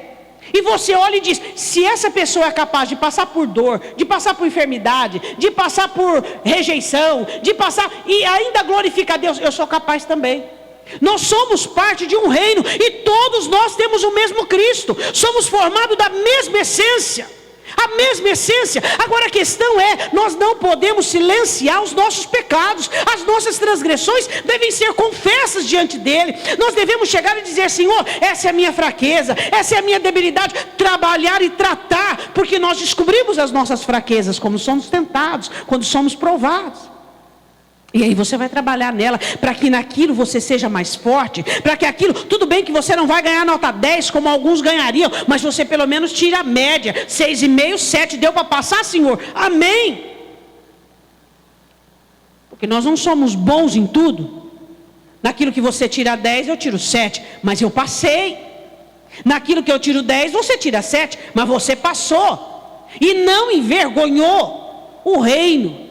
E você olha e diz, se essa pessoa é capaz de passar por dor, de passar por enfermidade, de passar por rejeição, de passar, e ainda glorifica a Deus, eu sou capaz também. Nós somos parte de um reino, e todos nós temos o mesmo Cristo, somos formados da mesma essência. A mesma essência. Agora a questão é, nós não podemos silenciar os nossos pecados. As nossas transgressões devem ser confessas diante dele. Nós devemos chegar e dizer, Senhor, essa é a minha fraqueza, essa é a minha debilidade. Trabalhar e tratar, porque nós descobrimos as nossas fraquezas, como somos tentados, quando somos provados. E aí você vai trabalhar nela, para que naquilo você seja mais forte, para que aquilo, tudo bem que você não vai ganhar nota 10, como alguns ganhariam, mas você pelo menos tira a média, 6,5, 7, deu para passar, Senhor? Amém. Porque nós não somos bons em tudo. Naquilo que você tira 10, eu tiro 7, mas eu passei. Naquilo que eu tiro 10, você tira 7, mas você passou. E não envergonhou o reino.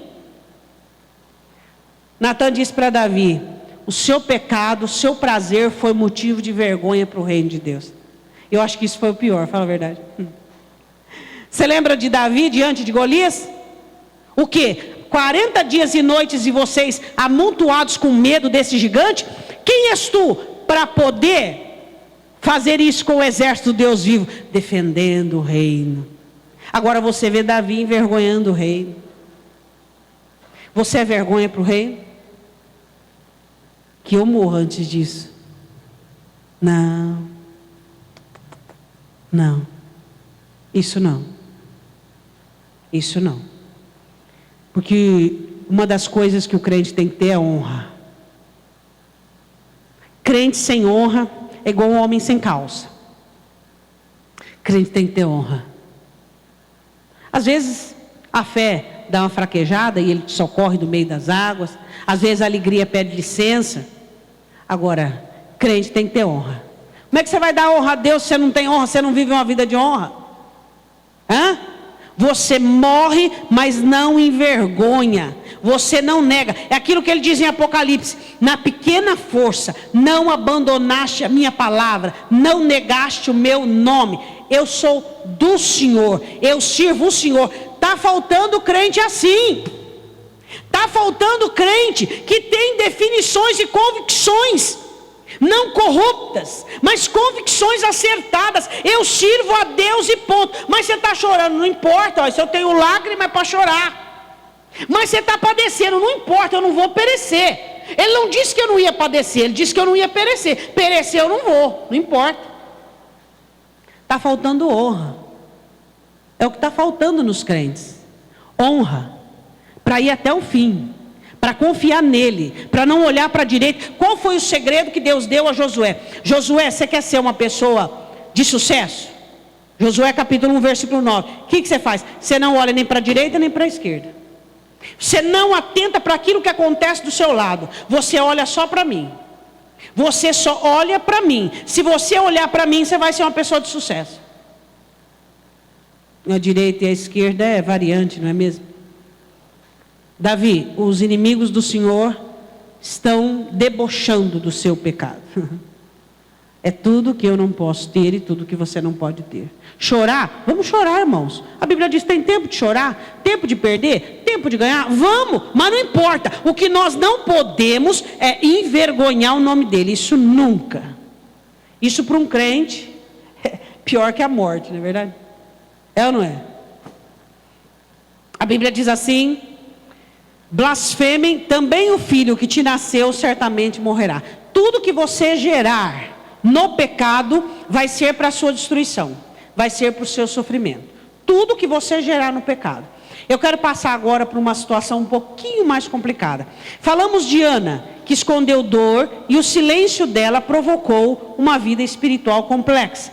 Natan disse para Davi, o seu pecado, o seu prazer foi motivo de vergonha para o reino de Deus. Eu acho que isso foi o pior, fala a verdade. Você lembra de Davi diante de Golias? O quê? 40 dias e noites e vocês amontoados com medo desse gigante? Quem és tu para poder fazer isso com o exército do Deus vivo? Defendendo o reino. Agora você vê Davi envergonhando o reino. Você é vergonha para o reino? Que eu morra antes disso. Não. Não. Isso não. Isso não. Porque uma das coisas que o crente tem que ter é honra. Crente sem honra é igual um homem sem calça. Crente tem que ter honra. Às vezes a fé dá uma fraquejada e ele socorre do meio das águas. Às vezes a alegria pede licença. Agora, crente tem que ter honra. Como é que você vai dar honra a Deus se você não tem honra, se você não vive uma vida de honra? Você morre, mas não envergonha. Você não nega. É aquilo que ele diz em Apocalipse. Na pequena força, não abandonaste a minha palavra, não negaste o meu nome. Eu sou do Senhor, eu sirvo o Senhor. Está faltando crente assim. Está faltando crente que tem definições e convicções, não corruptas, mas convicções acertadas. Eu sirvo a Deus e ponto. Mas você está chorando, não importa, se eu tenho lágrima é para chorar. Mas você está padecendo, não importa, eu não vou perecer. Ele não disse que eu não ia padecer, ele disse que eu não ia perecer. Perecer eu não vou, não importa. Está faltando honra. É o que está faltando nos crentes. Honra. Para ir até o fim, para confiar nele, para não olhar para a direita. Qual foi o segredo que Deus deu a Josué? Josué, você quer ser uma pessoa de sucesso? Josué capítulo 1, versículo 9. O que você faz? Você não olha nem para a direita nem para a esquerda. Você não atenta para aquilo que acontece do seu lado. Você olha só para mim. Você só olha para mim. Se você olhar para mim, você vai ser uma pessoa de sucesso. A direita e a esquerda é variante, não é mesmo? Davi, os inimigos do Senhor estão debochando do seu pecado. É tudo que eu não posso ter e tudo que você não pode ter. Chorar? Vamos chorar, irmãos. A Bíblia diz, tem tempo de chorar, tempo de perder, tempo de ganhar. Vamos, mas não importa. O que nós não podemos é envergonhar o nome dele. Isso nunca. Isso para um crente é pior que a morte, não é verdade? É ou não é? A Bíblia diz assim: blasfemem, também o filho que te nasceu certamente morrerá. Tudo que você gerar no pecado vai ser para a sua destruição, vai ser para o seu sofrimento. Tudo que você gerar no pecado. Eu quero passar agora para uma situação um pouquinho mais complicada. Falamos de Ana, que escondeu dor e o silêncio dela provocou uma vida espiritual complexa.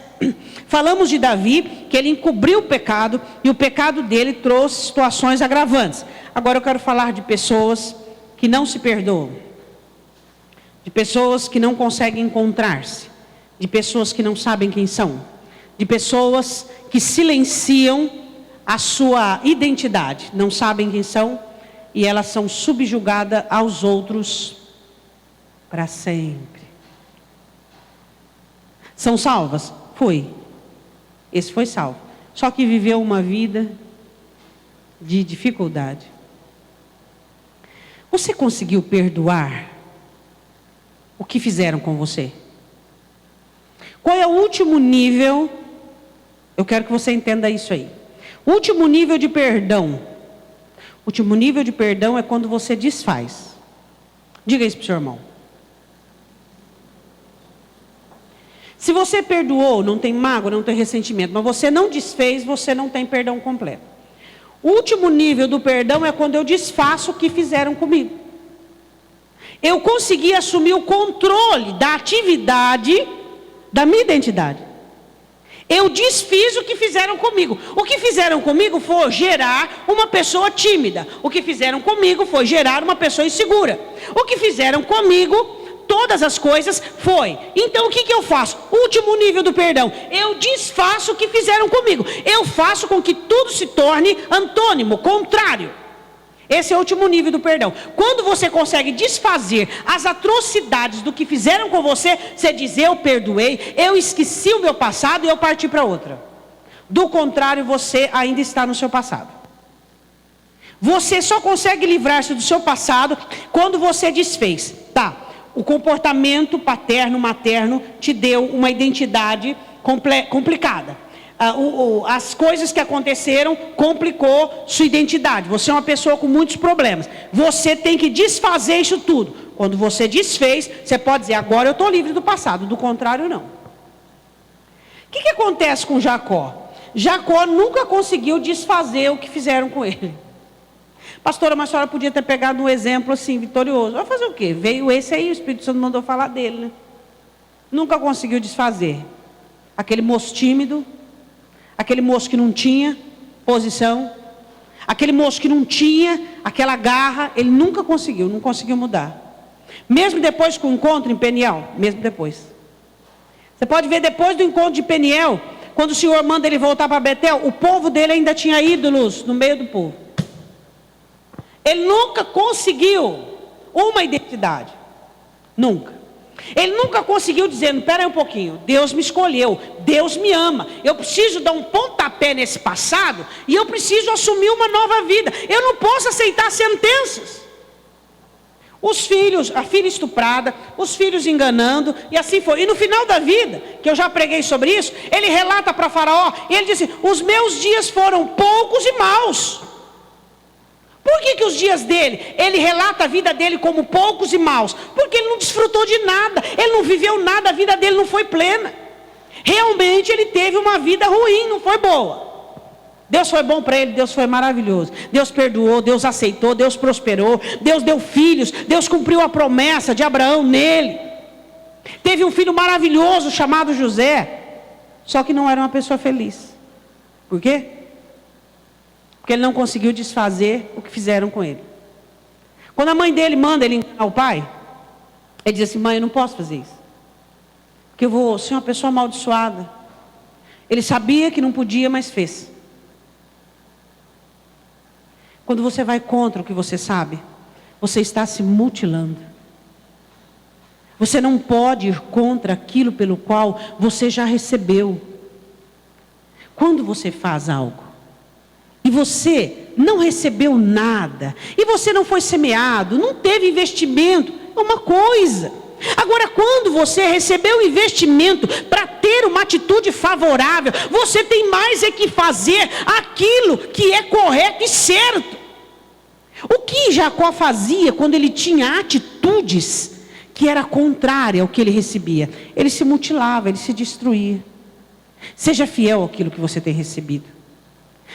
Falamos de Davi, que ele encobriu o pecado e o pecado dele trouxe situações agravantes. Agora eu quero falar de pessoas que não se perdoam, de pessoas que não conseguem encontrar-se, de pessoas que não sabem quem são, de pessoas que silenciam a sua identidade, não sabem quem são e elas são subjugadas aos outros para sempre. São salvas? Foi. Esse foi salvo. Só que viveu uma vida de dificuldade. Você conseguiu perdoar o que fizeram com você? Qual é o último nível? Eu quero que você entenda isso aí. O último nível de perdão. O último nível de perdão é quando você desfaz. Diga isso para o seu irmão. Se você perdoou, não tem mágoa, não tem ressentimento, mas você não desfez, você não tem perdão completo. O último nível do perdão é quando eu desfaço o que fizeram comigo. Eu consegui assumir o controle da atividade da minha identidade. Eu desfiz o que fizeram comigo. O que fizeram comigo foi gerar uma pessoa tímida. O que fizeram comigo foi gerar uma pessoa insegura. O que fizeram comigo, todas as coisas foi. Então o que eu faço? Último nível do perdão. Eu desfaço o que fizeram comigo. Eu faço com que tudo se torne antônimo, contrário. Esse é o último nível do perdão. Quando você consegue desfazer as atrocidades do que fizeram com você, você diz: eu perdoei, eu esqueci o meu passado e eu parti para outra. Do contrário, você ainda está no seu passado. Você só consegue livrar-se do seu passado quando você desfez. Tá, o comportamento paterno, materno te deu uma identidade complicada. As coisas que aconteceram complicou sua identidade. Você é uma pessoa com muitos problemas. Você tem que desfazer isso tudo. Quando você desfez, você pode dizer: agora eu estou livre do passado. Do contrário, não. O que acontece com Jacó? Jacó nunca conseguiu desfazer o que fizeram com ele. Pastora, mas a senhora podia ter pegado um exemplo assim, vitorioso. Vai fazer o quê? Veio esse aí, o Espírito Santo mandou falar dele, né? Nunca conseguiu desfazer. Aquele moço tímido, aquele moço que não tinha posição, aquele moço que não tinha aquela garra, ele nunca conseguiu, não conseguiu mudar. Mesmo depois que o encontro em Peniel, mesmo depois. Você pode ver depois do encontro de Peniel, quando o Senhor manda ele voltar para Betel, o povo dele ainda tinha ídolos no meio do povo. Ele nunca conseguiu uma identidade. Nunca. Ele nunca conseguiu dizer: espera aí um pouquinho, Deus me escolheu, Deus me ama, eu preciso dar um pontapé nesse passado e eu preciso assumir uma nova vida. Eu não posso aceitar sentenças. Os filhos, a filha estuprada, os filhos enganando, e assim foi. E no final da vida, que eu já preguei sobre isso, ele relata para Faraó, e ele disse: os meus dias foram poucos e maus. Por que os dias dele, ele relata a vida dele como poucos e maus? Porque ele não desfrutou de nada, ele não viveu nada, a vida dele não foi plena. Realmente ele teve uma vida ruim, não foi boa. Deus foi bom para ele, Deus foi maravilhoso. Deus perdoou, Deus aceitou, Deus prosperou, Deus deu filhos, Deus cumpriu a promessa de Abraão nele. Teve um filho maravilhoso chamado José, só que não era uma pessoa feliz. Por quê? Porque ele não conseguiu desfazer o que fizeram com ele. Quando a mãe dele manda ele enganar o pai, ele diz assim: mãe, eu não posso fazer isso, porque eu vou ser uma pessoa amaldiçoada. Ele sabia que não podia, mas fez. Quando você vai contra o que você sabe, você está se mutilando. Você não pode ir contra aquilo pelo qual você já recebeu. Quando você faz algo e você não recebeu nada, e você não foi semeado, não teve investimento, é uma coisa. Agora, quando você recebeu investimento para ter uma atitude favorável, você tem mais é que fazer aquilo que é correto e certo. O que Jacó fazia quando ele tinha atitudes que era contrária ao que ele recebia? Ele se mutilava, ele se destruía. Seja fiel àquilo que você tem recebido.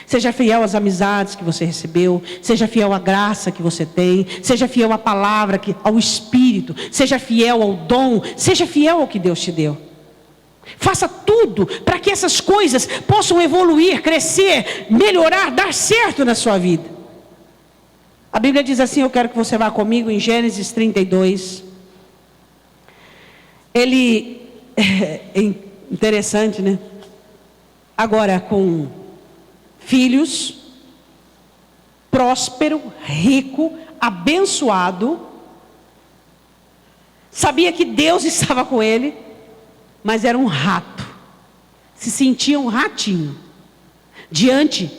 Seja fiel às amizades que você recebeu, seja fiel à graça que você tem, seja fiel à palavra, ao Espírito, seja fiel ao dom, seja fiel ao que Deus te deu. Faça tudo para que essas coisas possam evoluir, crescer, melhorar, dar certo na sua vida. A Bíblia diz assim, eu quero que você vá comigo em Gênesis 32. Ele, é interessante, né? Agora com filhos, próspero, rico, abençoado, sabia que Deus estava com ele, mas era um rato, se sentia um ratinho, diante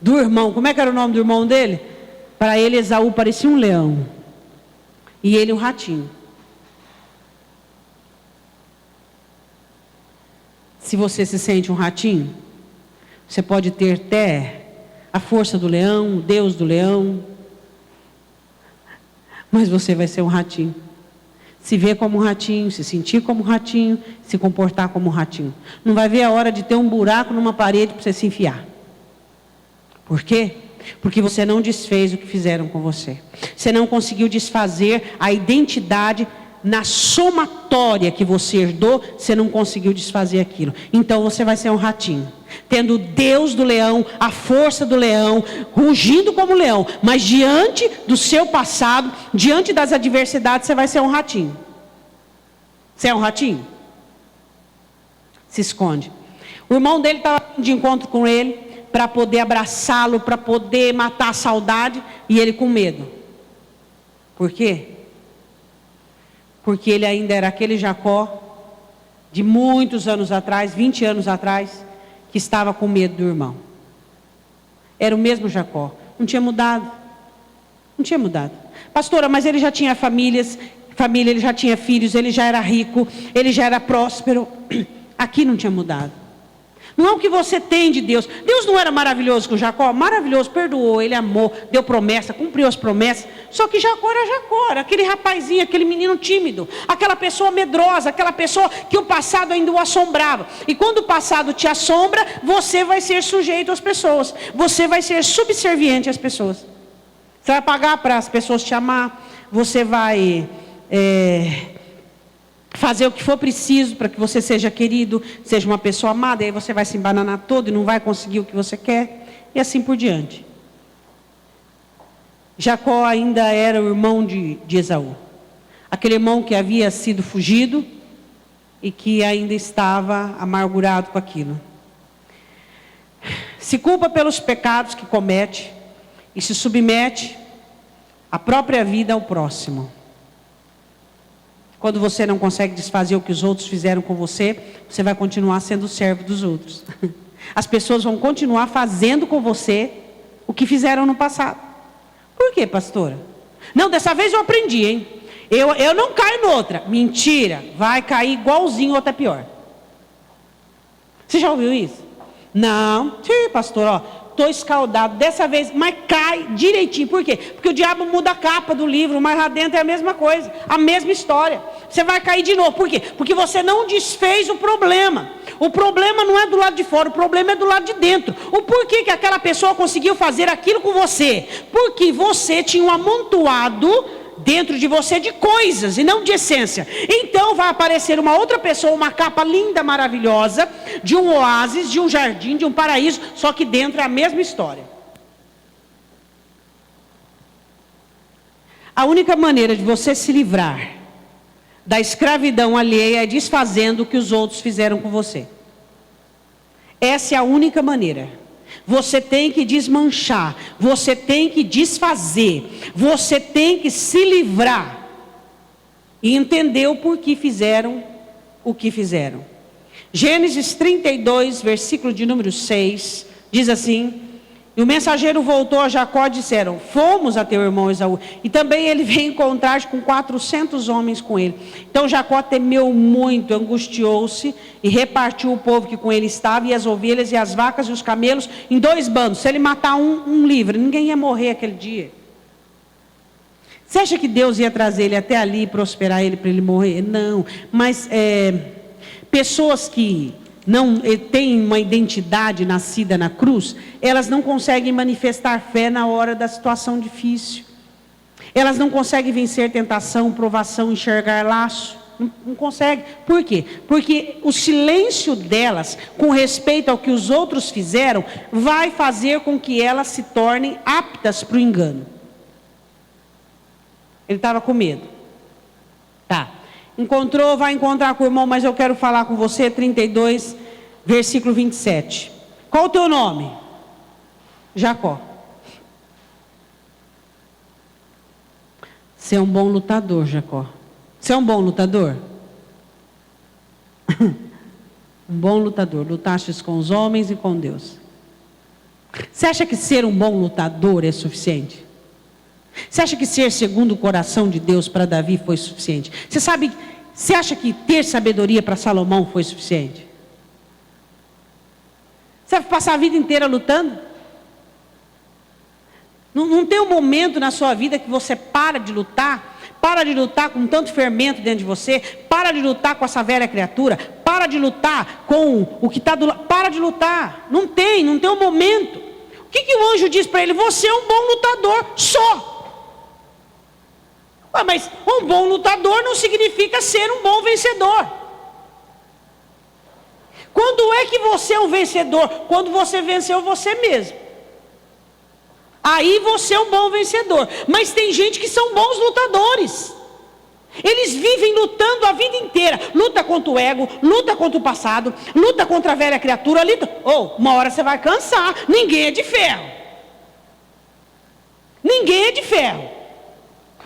do irmão. Como é que era o nome do irmão dele? Para ele, Esaú parecia um leão, e ele um ratinho. Se você se sente um ratinho, você pode ter até a força do leão, o Deus do leão, mas você vai ser um ratinho. Se ver como um ratinho, se sentir como um ratinho, se comportar como um ratinho. Não vai ver a hora de ter um buraco numa parede para você se enfiar. Por quê? Porque você não desfez o que fizeram com você. Você não conseguiu desfazer a identidade na somatória que você herdou, você não conseguiu desfazer aquilo. Então você vai ser um ratinho, tendo o Deus do leão, a força do leão, rugindo como leão, mas diante do seu passado, diante das adversidades, você vai ser um ratinho. Você é um ratinho? Se esconde. O irmão dele estava de encontro com ele, para poder abraçá-lo, para poder matar a saudade, e ele com medo. Por quê? Porque ele ainda era aquele Jacó, de muitos anos atrás, 20 anos atrás, que estava com medo do irmão. Era o mesmo Jacó, não tinha mudado. Não tinha mudado. Pastora, mas ele já tinha família, ele já tinha filhos, ele já era rico, ele já era próspero. Aqui não tinha mudado. Não é o que você tem de Deus. Deus não era maravilhoso com Jacó? Maravilhoso, perdoou, ele amou, deu promessa, cumpriu as promessas. Só que Jacó, era aquele rapazinho, aquele menino tímido, aquela pessoa medrosa, aquela pessoa que o passado ainda o assombrava. E quando o passado te assombra, você vai ser sujeito às pessoas. Você vai ser subserviente às pessoas. Você vai pagar para as pessoas te amar. Você vai fazer o que for preciso para que você seja querido, seja uma pessoa amada. E aí você vai se embananar todo e não vai conseguir o que você quer. E assim por diante. Jacó ainda era o irmão de Esaú. Aquele irmão que havia sido fugido e que ainda estava amargurado com aquilo. Se culpa pelos pecados que comete e se submete a própria vida ao próximo. Quando você não consegue desfazer o que os outros fizeram com você, você vai continuar sendo servo dos outros. As pessoas vão continuar fazendo com você o que fizeram no passado. Por quê, pastora? Não, dessa vez eu aprendi, hein? Eu não caio noutra. Mentira, vai cair igualzinho ou até pior. Você já ouviu isso? Não. Sim, pastor, ó. Estou escaldado dessa vez, mas cai direitinho. Por quê? Porque o diabo muda a capa do livro, mas lá dentro é a mesma coisa, a mesma história. Você vai cair de novo. Por quê? Porque você não desfez o problema. O problema não é do lado de fora, o problema é do lado de dentro. O porquê que aquela pessoa conseguiu fazer aquilo com você? Porque você tinha um amontoado dentro de você de coisas e não de essência. Então vai aparecer uma outra pessoa, uma capa linda, maravilhosa, de um oásis, de um jardim, de um paraíso, só que dentro é a mesma história. A única maneira de você se livrar da escravidão alheia é desfazendo o que os outros fizeram com você. Essa é a única maneira. Você tem que desmanchar, você tem que desfazer, você tem que se livrar e entender o porquê fizeram o que fizeram. Gênesis 32, versículo de número 6, diz assim: e o mensageiro voltou a Jacó e disseram: fomos a teu irmão Esaú, e também ele veio encontrar-se com 400 homens com ele. Então Jacó temeu muito, angustiou-se e repartiu o povo que com ele estava, e as ovelhas e as vacas e os camelos em 2 bandos. Se ele matar um livre, ninguém ia morrer aquele dia. Você acha que Deus ia trazer ele até ali e prosperar ele para ele morrer? Não, mas pessoas que não têm uma identidade nascida na cruz, elas não conseguem manifestar fé na hora da situação difícil. Elas não conseguem vencer tentação, provação, enxergar laço. Não conseguem. Por quê? Porque o silêncio delas, com respeito ao que os outros fizeram, vai fazer com que elas se tornem aptas para o engano. Ele estava com medo. Tá. Encontrou, vai encontrar com o irmão, mas eu quero falar com você, 32, versículo 27. Qual o teu nome? Jacó. Você é um bom lutador, Jacó. Você é um bom lutador? Um bom lutador. Lutastes com os homens e com Deus. Você acha que ser um bom lutador é suficiente? Você acha que ser segundo o coração de Deus para Davi foi suficiente? Você acha que ter sabedoria para Salomão foi suficiente? Você vai passar a vida inteira lutando? Não tem um momento na sua vida que você para de lutar com tanto fermento dentro de você, para de lutar com essa velha criatura, para de lutar com o que está do lado, para de lutar. Não tem um momento. O que o anjo diz para ele? Você é um bom lutador, só. Mas um bom lutador não significa ser um bom vencedor. Quando é que você é um vencedor? Quando você venceu você mesmo. Aí você é um bom vencedor. Mas tem gente que são bons lutadores. Eles vivem lutando a vida inteira. Luta contra o ego, luta contra o passado, luta contra a velha criatura. Uma hora você vai cansar. Ninguém é de ferro. Ninguém é de ferro.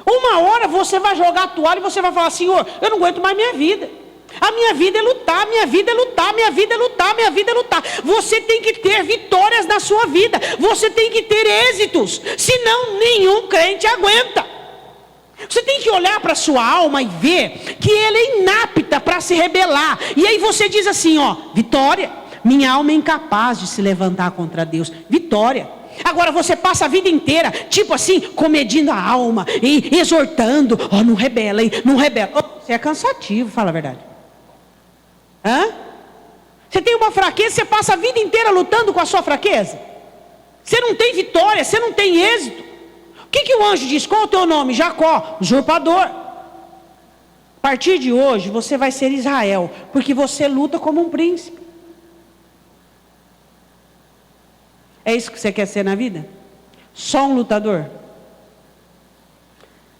Uma hora você vai jogar a toalha e você vai falar: Senhor, eu não aguento mais minha vida. A minha vida é lutar, minha vida é lutar, minha vida é lutar, minha vida é lutar. Você tem que ter vitórias na sua vida. Você tem que ter êxitos. Senão nenhum crente aguenta. Você tem que olhar para a sua alma e ver que ela é inapta para se rebelar. E aí você diz assim, vitória. Minha alma é incapaz de se levantar contra Deus. Vitória. Agora você passa a vida inteira, tipo assim, comedindo a alma e exortando: não rebela, hein? Não rebela. Você é cansativo, fala a verdade. Você tem uma fraqueza, você passa a vida inteira lutando com a sua fraqueza. Você não tem vitória, você não tem êxito. O que o anjo diz? Qual é o teu nome? Jacó, usurpador. A partir de hoje você vai ser Israel, porque você luta como um príncipe. É isso que você quer ser na vida? Só um lutador?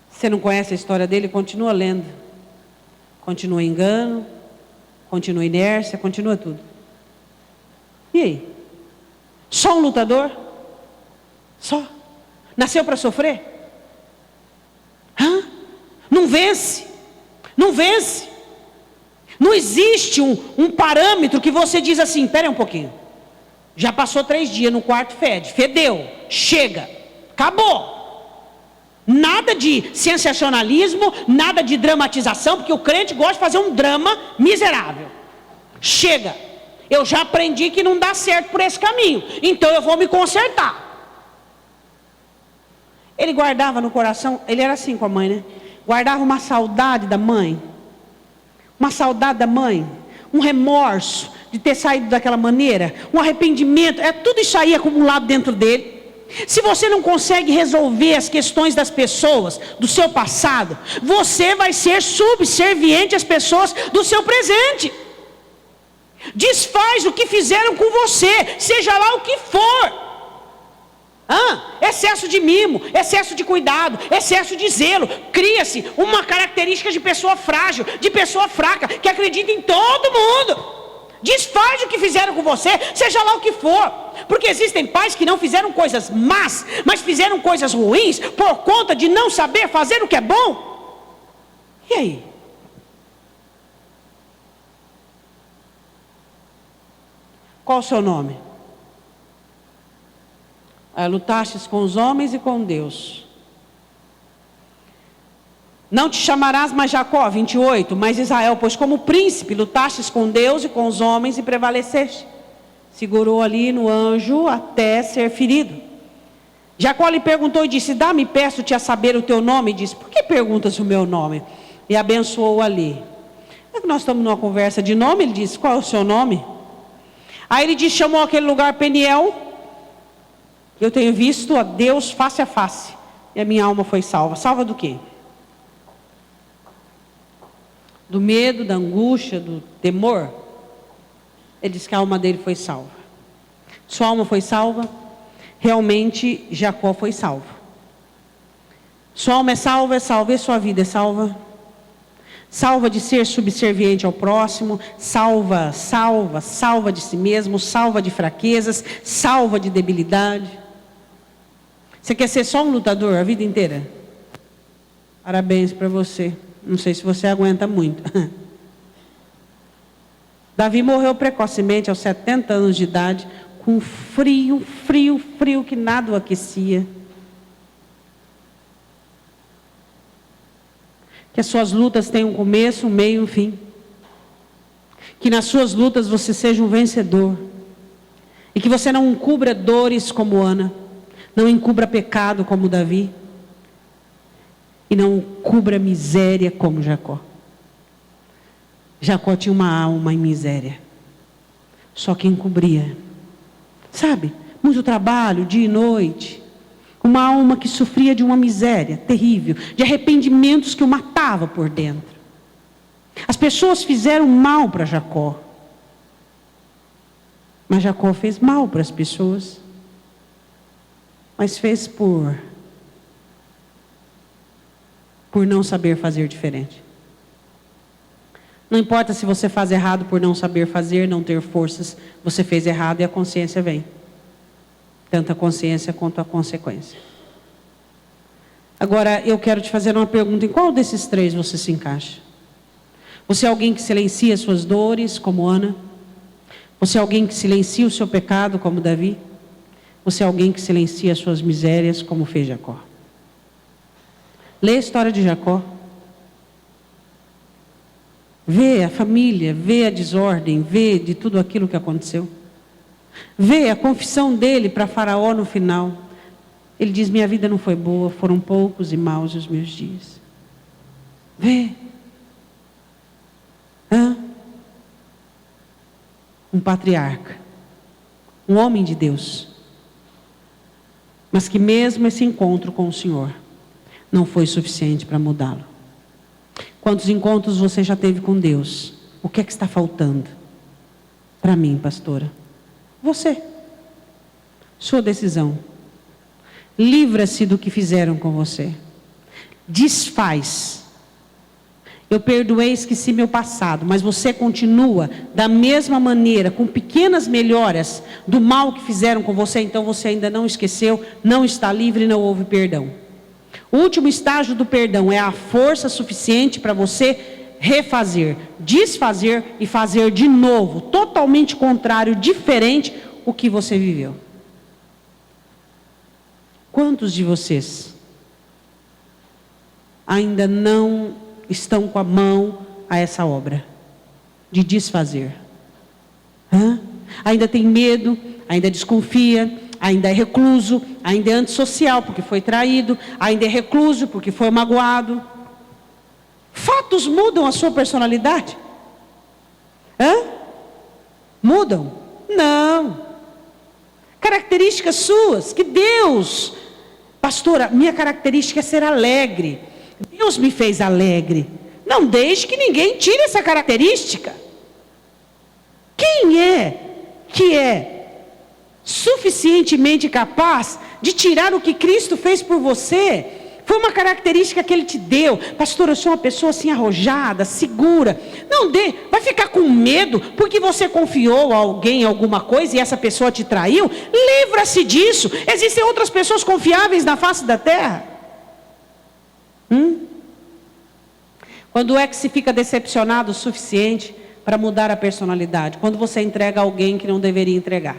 Você não conhece a história dele? Continua lendo. Continua engano, continua inércia, continua tudo. E aí? Só um lutador? Só? Nasceu para sofrer? Não vence. Não vence. Não existe um parâmetro que você diz assim: espera um pouquinho. Já passou 3 dias no quarto, fedeu, chega, acabou. Nada de sensacionalismo, nada de dramatização, porque o crente gosta de fazer um drama miserável. Chega, eu já aprendi que não dá certo por esse caminho, então eu vou me consertar. Ele guardava no coração, ele era assim com a mãe, né? Guardava uma saudade da mãe, um remorso de ter saído daquela maneira, um arrependimento, tudo isso aí acumulado dentro dele. Se você não consegue resolver as questões das pessoas, do seu passado, você vai ser subserviente às pessoas do seu presente. Desfaz o que fizeram com você, seja lá o que for. Excesso de mimo, excesso de cuidado, excesso de zelo. Cria-se uma característica de pessoa frágil, de pessoa fraca, que acredita em todo mundo. Desfaz o que fizeram com você, seja lá o que for. Porque existem pais que não fizeram coisas más, mas fizeram coisas ruins por conta de não saber fazer o que é bom. E aí? Qual o seu nome? Lutastes com os homens e com Deus. Não te chamarás mais Jacó, 28, mas Israel, pois como príncipe lutastes com Deus e com os homens e prevaleceste. Segurou ali no anjo até ser ferido. Jacó lhe perguntou e disse: dá-me, peço-te a saber o teu nome. E disse: por que perguntas o meu nome? E abençoou ali. Nós estamos numa conversa de nome, ele disse: qual é o seu nome? Aí ele disse, chamou aquele lugar Peniel. Eu tenho visto a Deus face a face, e a minha alma foi salva. Salva do quê? Do medo, da angústia, do temor. Ele diz que a alma dele foi salva. Sua alma foi salva. Realmente Jacó foi salvo. Sua alma é salva, e sua vida é salva. Salva de ser subserviente ao próximo, salva de si mesmo, salva de fraquezas, salva de debilidade. Você quer ser só um lutador a vida inteira? Parabéns para você. Não sei se você aguenta muito. Davi morreu precocemente, aos 70 anos de idade, com frio que nada o aquecia. Que as suas lutas tenham um começo, um meio e um fim. Que nas suas lutas você seja um vencedor. E que você não encubra dores como Ana. Não encubra pecado como Davi. E não encubra miséria como Jacó. Jacó tinha uma alma em miséria. Só que encobria. Sabe? Muito trabalho, dia e noite. Uma alma que sofria de uma miséria terrível. De arrependimentos que o matava por dentro. As pessoas fizeram mal para Jacó. Mas Jacó fez mal para as pessoas. Mas fez por não saber fazer diferente. Não importa se você faz errado por não saber fazer, não ter forças. Você fez errado e a consciência vem. Tanto a consciência quanto a consequência. Agora, eu quero te fazer uma pergunta. Em qual desses três você se encaixa? Você é alguém que silencia suas dores, como Ana? Você é alguém que silencia o seu pecado, como Davi? Você é alguém que silencia as suas misérias, como fez Jacó? Lê a história de Jacó. Vê a família, vê a desordem, vê de tudo aquilo que aconteceu. Vê a confissão dele para Faraó no final. Ele diz, minha vida não foi boa, foram poucos e maus os meus dias. Vê. Um patriarca. Um homem de Deus. Mas que mesmo esse encontro com o Senhor não foi suficiente para mudá-lo. Quantos encontros você já teve com Deus? O que é que está faltando? Para mim, pastora. Você. Sua decisão. Livra-se do que fizeram com você. Desfaz. Eu perdoei, esqueci meu passado, mas você continua da mesma maneira, com pequenas melhoras do mal que fizeram com você, então você ainda não esqueceu, não está livre, não houve perdão. O último estágio do perdão é a força suficiente para você refazer, desfazer e fazer de novo, totalmente contrário, diferente, o que você viveu. Quantos de vocês ainda não estão com a mão a essa obra de desfazer? Ainda tem medo, ainda desconfia, ainda é recluso, ainda é antissocial porque foi traído, ainda é recluso porque foi magoado. Fatos mudam a sua personalidade? Mudam? Não. Características suas, que Deus... Pastora, minha característica é ser alegre. Deus me fez alegre. Não deixe que ninguém tire essa característica. Quem é que é suficientemente capaz de tirar o que Cristo fez por você? Foi uma característica que Ele te deu. Pastor, eu sou uma pessoa assim arrojada, segura. Não dê, vai ficar com medo porque você confiou a alguém alguma coisa e essa pessoa te traiu? Livra-se disso. Existem outras pessoas confiáveis na face da terra. Quando é que se fica decepcionado o suficiente para mudar a personalidade? Quando você entrega a alguém que não deveria entregar.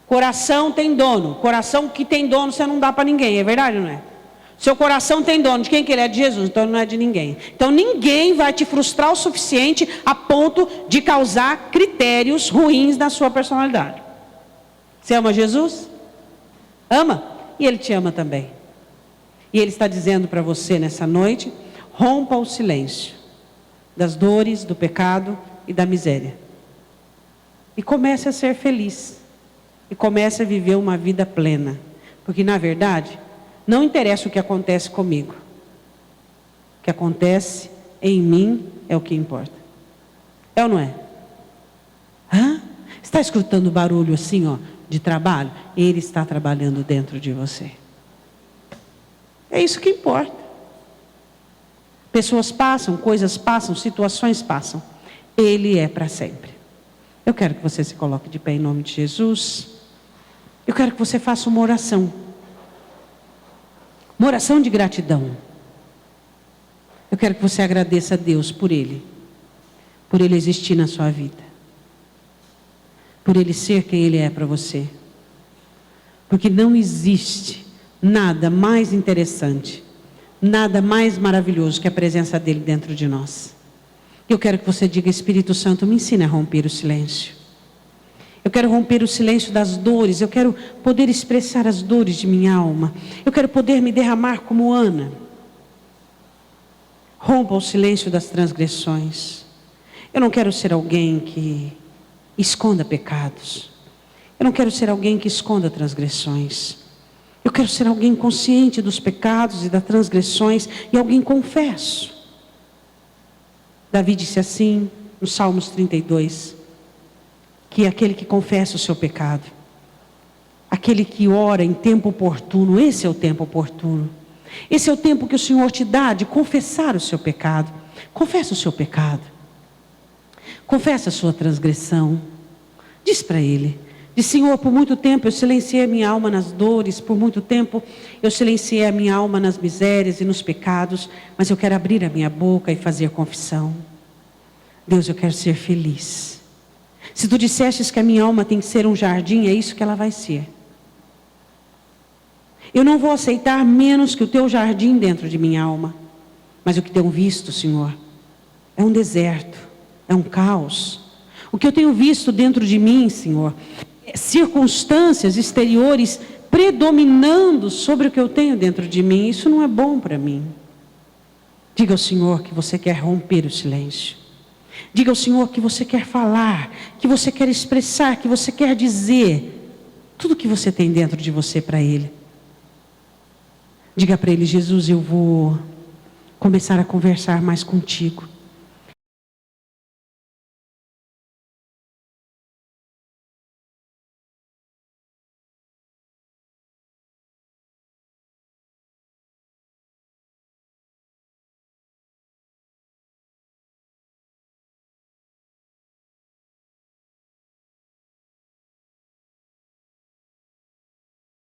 Coração tem dono. Coração que tem dono você não dá para ninguém, é verdade ou não é? Seu coração tem dono. De quem que ele é? De Jesus, então não é de ninguém. Então ninguém vai te frustrar o suficiente a ponto de causar critérios ruins na sua personalidade. Você ama Jesus? Ama? E Ele te ama também. E Ele está dizendo para você nessa noite, rompa o silêncio das dores, do pecado e da miséria. E comece a ser feliz. E comece a viver uma vida plena. Porque na verdade, não interessa o que acontece comigo. O que acontece em mim é o que importa. É ou não é? Está escutando barulho assim, de trabalho? Ele está trabalhando dentro de você. É isso que importa. Pessoas passam, coisas passam, situações passam. Ele é para sempre. Eu quero que você se coloque de pé em nome de Jesus. Eu quero que você faça uma oração. Uma oração de gratidão. Eu quero que você agradeça a Deus por Ele existir na sua vida, por Ele ser quem Ele é para você. Porque não existe nada mais interessante, nada mais maravilhoso que a presença dEle dentro de nós. Eu quero que você diga: Espírito Santo, me ensine a romper o silêncio. Eu quero romper o silêncio das dores. Eu quero poder expressar as dores de minha alma. Eu quero poder me derramar como Ana. Rompa o silêncio das transgressões. Eu não quero ser alguém que esconda pecados. Eu não quero ser alguém que esconda transgressões. Eu quero ser alguém consciente dos pecados e das transgressões e alguém confesso. Davi disse assim no Salmos 32, que aquele que confessa o seu pecado, aquele que ora em tempo oportuno, esse é o tempo oportuno. Esse é o tempo que o Senhor te dá de confessar o seu pecado. Confessa o seu pecado. Confessa a sua transgressão. Diz para Ele. Diz: Senhor, por muito tempo eu silenciei a minha alma nas dores. Por muito tempo eu silenciei a minha alma nas misérias e nos pecados. Mas eu quero abrir a minha boca e fazer confissão. Deus, eu quero ser feliz. Se tu dissestes que a minha alma tem que ser um jardim, é isso que ela vai ser. Eu não vou aceitar menos que o teu jardim dentro de minha alma. Mas o que tenho visto, Senhor, é um deserto, é um caos. O que eu tenho visto dentro de mim, Senhor, é circunstâncias exteriores predominando sobre o que eu tenho dentro de mim. Isso não é bom para mim. Diga ao Senhor que você quer romper o silêncio. Diga ao Senhor que você quer falar, que você quer expressar, que você quer dizer tudo que você tem dentro de você para Ele. Diga para Ele: Jesus, eu vou começar a conversar mais contigo.